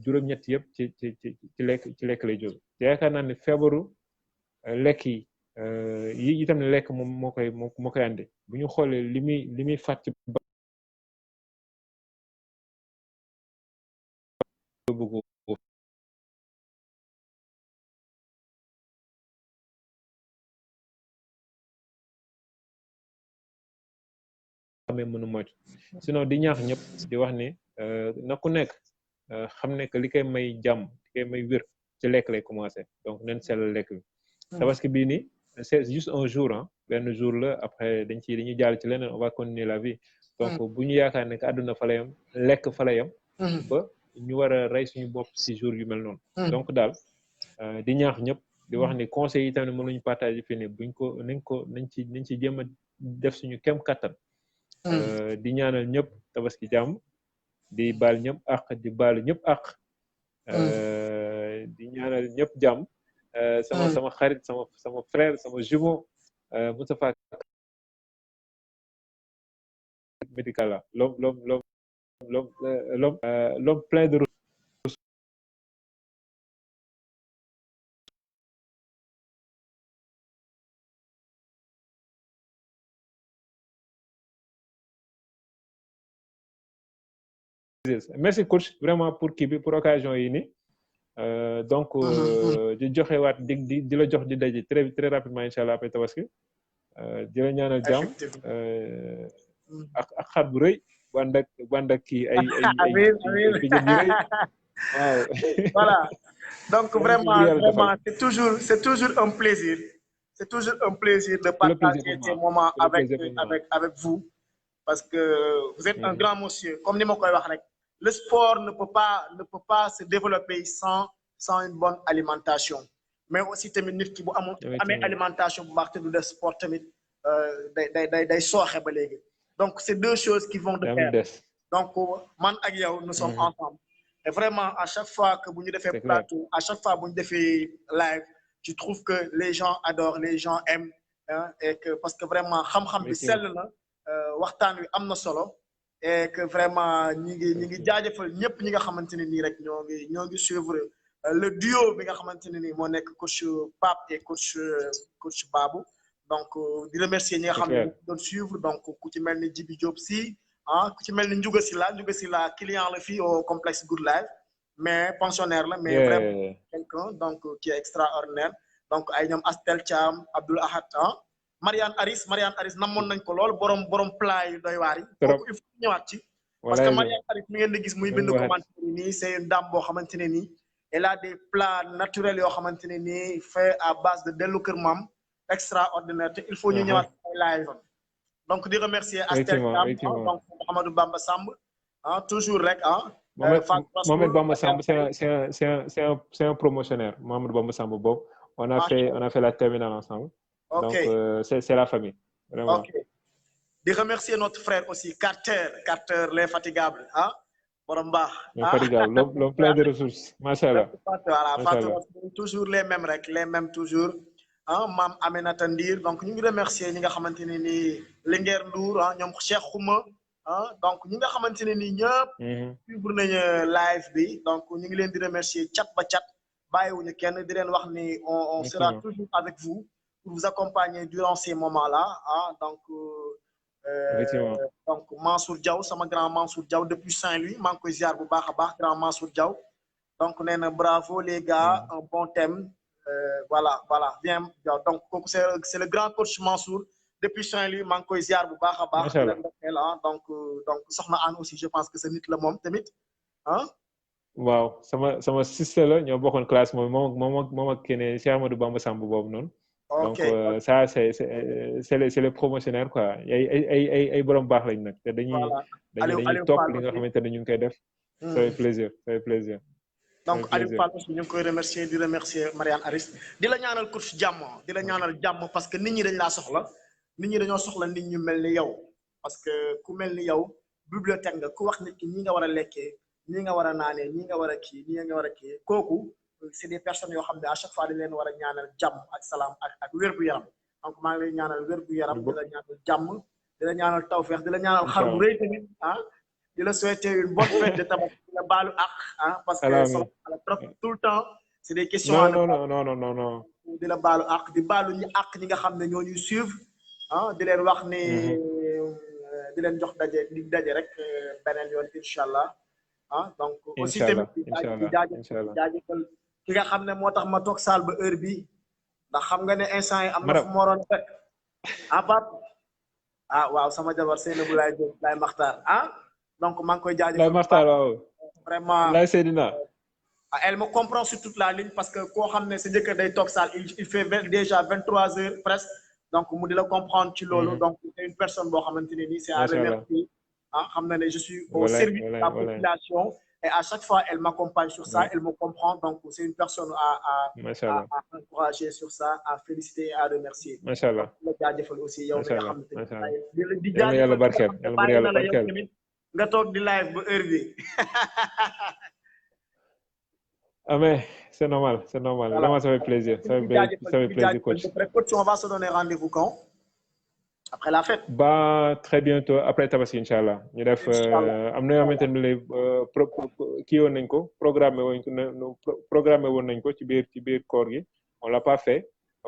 juróom-ñetti yëpp ci lekk lay jóge te yaakaar naa ne feebaru lekk yi itam ne lekk moom moo koy andi bu ñu xoolee li muy fàtt xamee mënu moytu sinon di ñaax ñëpp di wax ne na ku nekk xam ne que li koy may jàmm li koy may wér ci lekk lay commencer donc nen sellal lekk bi tabaski bii nii c'est juste un jour ah benn jour la après dañuy jàll ci leneen on va continuer la vie donc bu ñu yaakaar ne que àdduna fa la yam lekk fa la yam ba ñu war a rey suñu bopp ci jour yu mel noonu donc daal di ñaax ñëpp di wax ni conseils yi tamit mën nañu partager fii ne nañ ci jéem a def suñu kem kattan di ñaanal ñëpp tabaski jàmm di baal ñëpp àq di baalu ñëpp àq di ñaanal ñëpp jàmm sama xarit sama frère sama jumeau Moustapha médical la l'homme plein de merci coach vraiment pour kii bi pour occasion yi ni donc di joxe waat di la jox di daje très très rapidement inchallah après tabaski di la ñaanal jàmm ak xar bu rëy bu ànd ak kii ay bijën yu rëy waaw voilà donc vraiment c'est toujours un plaisir c'est toujours un plaisir de Tout le plaisir partager pour ces moi. moments Tout le plaisir pour moi. avec vous parce que vous êtes un grand monsieur comme ni ma koy wax rek le sport ne peut pas se développer sans une bonne alimentation mais aussi tamit nit ki bu amee alimentation bu baax te du def sport tamit day sooxe ba léegi donc c'est deux choses qui vont de pair donc man ak yow nous sommes ensemble et vraiment à chaque fois que bu ñu defee plateau à chaque fois bu ñu defee live tu trouves que les gens adorent les gens aiment hein, et que parce que vraiment xam-xam bi sell na waxtaan wi am na solo et que vraiment ñi ngi jaajëfal ñëpp ñi nga xamante ne nii rek ñoo ngi suivre le duo bi nga xamante ne nii moo nekk coach Pape et coach Babou donc di remercier ñi nga xam ne doon suivre donc ku ci mel ni Djibi Diop si ah ku ci mel ni Ndiouga Sylla client la fii au complexe Good Life mais pensionnaire la mais vraiment quelqu'un donc qui est extraordinaire donc ay ñoom Astel Thiam Abdoul Ahad ah Marianne Aris namoon nañ ko lool borom plat yu doy waar yi kooku il faut ñëwaat ci parce que Marianne Aris mi ngeen di gis muy bind commentaire nii c'est une dame boo xamante ne nii elle a des plats naturels yoo xamante ne nii fait à base de dellu kër maam extraordinaire te il faut ñu ñëwaat ay live donc di remercier Astel Thiam donc Amadou Bamba Samb ah toujours rek ah Mohamed Bamba Samb c'est un promotionnaire Mohamed Bamba Samb boobu on a fait la terminale ensemble donc c'est la famille vraiment. Ok. Di remercier notre frère aussi Carter l'infatigable ah borom baax l'infatigable l'homme plein de ressources machallah voilà Fatou toujours les mêmes toujours ah Mame Aminata Ndir donc ñu ngi remercier ñi nga xamante ne nii Linguère Ndour ah ñoom Cheikh Khouma ah donc ñi nga xamante ne nii ñëpp suivre nañu live bi donc ñu ngi leen di remercier cat ba cat bàyyiwuñu kenn di leen wax ni on sera toujours avec vous pour vous accompagner durant ces moments-là ah donc Mansour Diaw sama grand Mansour Diaw depuis Saint-Louis maa ngi koy ziar bu baax a baax grand Mansour Diaw donc nee na bravo les gars un bon thème voilà bien donc kooku c'est le grand coach Mansour depuis Saint-Louis maa ngi koy ziar bu baax a baax donc soxna Anne aussi je pense que c'est nit la moom tamit ah waaw sama sister la ñoo bokkoon classe moom ak keneen Cheikh Amadou Bamba Samb boobu noonu donc ça c'est les promotionnaires quoi ay borom baax lañ nag te dañuy topp li nga xamante ne ñu ngi koy def ça fait plaisir donc Aliou Fall aussi ñu ngi koy remercier di remercier Marianne Aris di la ñaanal coach jàmm parce que nit ñi dañ laa soxla nit ñi dañoo soxla nit ñu mel ni yow parce que ku mel ni yow bibliothèque nga ku wax nit ki ñi nga war a lekkee ñi nga war a naanee ñi nga war a kii kooku c'est des personnes yoo xam ne à chaque fois dañ leen war a ñaanal jàmm ak salaam ak wér-gu-yaram donc maa ngi lay ñaanal wér-gu-yaram di la ñaanal jàmm di la ñaanal tawfeex di la ñaanal xar bu rëy tamit ah di la souhaiter une bonne fête de tabaski di la baalu ak ah parce que solo trop tout le temps c'est des questions non di la baalu ak di baalu ñi ak ñi nga xam ne ñoo ñuy suivre ah di leen wax ni di leen jox daje rek beneen yoon incha allah ah donc aussi tamit di jaajëfal ki nga xam ne moo tax ma toog saal ba heure bi ndax xam nga ne instant yi am na fu ma waroon fekk ah Pape ah waaw sama jabar Seynabou Laye Makhtar ah donc maa ngi koy jaajëfal Laye Makhtar waaw vraiment Laye Seydina elle me comprend sur toute la ligne parce que koo xam ne sa jëkkër day toog saal il fait déjà 23 heures presque donc mu di la comprendre ci loolu donc c'est une personne boo xamante ne nii c'est à remercier ah xam na ne je suis au service de la population et à chaque fois elle m'accompagne sur ça elle me comprend donc c'est une personne à encourager sur ça à féliciter et à remercier machallah la jaajëfal aussi yow mi nga xam ne di yàlla barkeel yàlla barkeel nga toog di live ba heure bi mais c'est normal vraiment ça fait plaisir coach on va se donner rendez-vous quand après la fête. Très bientôt après Tabaski inchallah ñu def am na yoo xamante ne lay kii woon nañ ko programmé woon nañ ko ci biir koor gi on l'a pas fait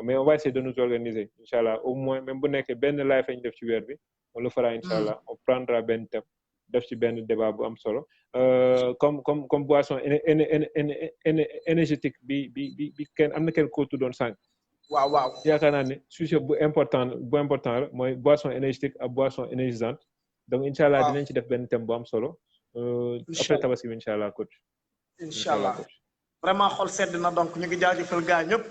mais on va essayer de nous organiser inchallah au moins même bu nekkee benn live ñu def ci weer bi on le fera inchallah on prendra benn thème def ci benn débat bu am solo comme boisson énergétique bi kenn am na kenn ko tuddoon sànq. waaw yaakaar naa ne sujet bu important la mooy boisson énergétique ak boisson énergisante donc inchallah dinañ ci def benn thème bu am solo après Tabaski bi inchallah coach inchallah vraiment xol sedd na donc ñu ngi jaajëfal gaa ñëpp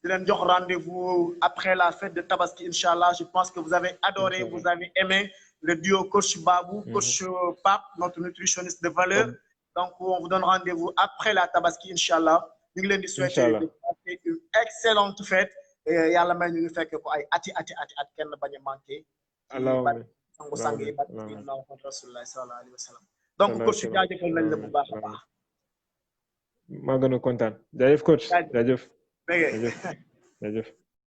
di leen jox rendez-vous après la fête de Tabaski inchallah. Je pense que vous avez adoré, vous avez aimé le duo coach Babou, coach Pape, notre nutritionniste de valeur. Donc on vous donne rendez-vous après la Tabaski inchallah. Ñu ngi leen di souhaiter une excellente fête. Yàlla may ñu fekk ko ay ati kenn bañ a manqué. sangu sang yi ba Rasulullah sallallahu alayhi wa sallam. Donc coach jaajëfal nañ la bu baax a baax. maa gën a kontaan jaajëf coach jaajëf jaajëf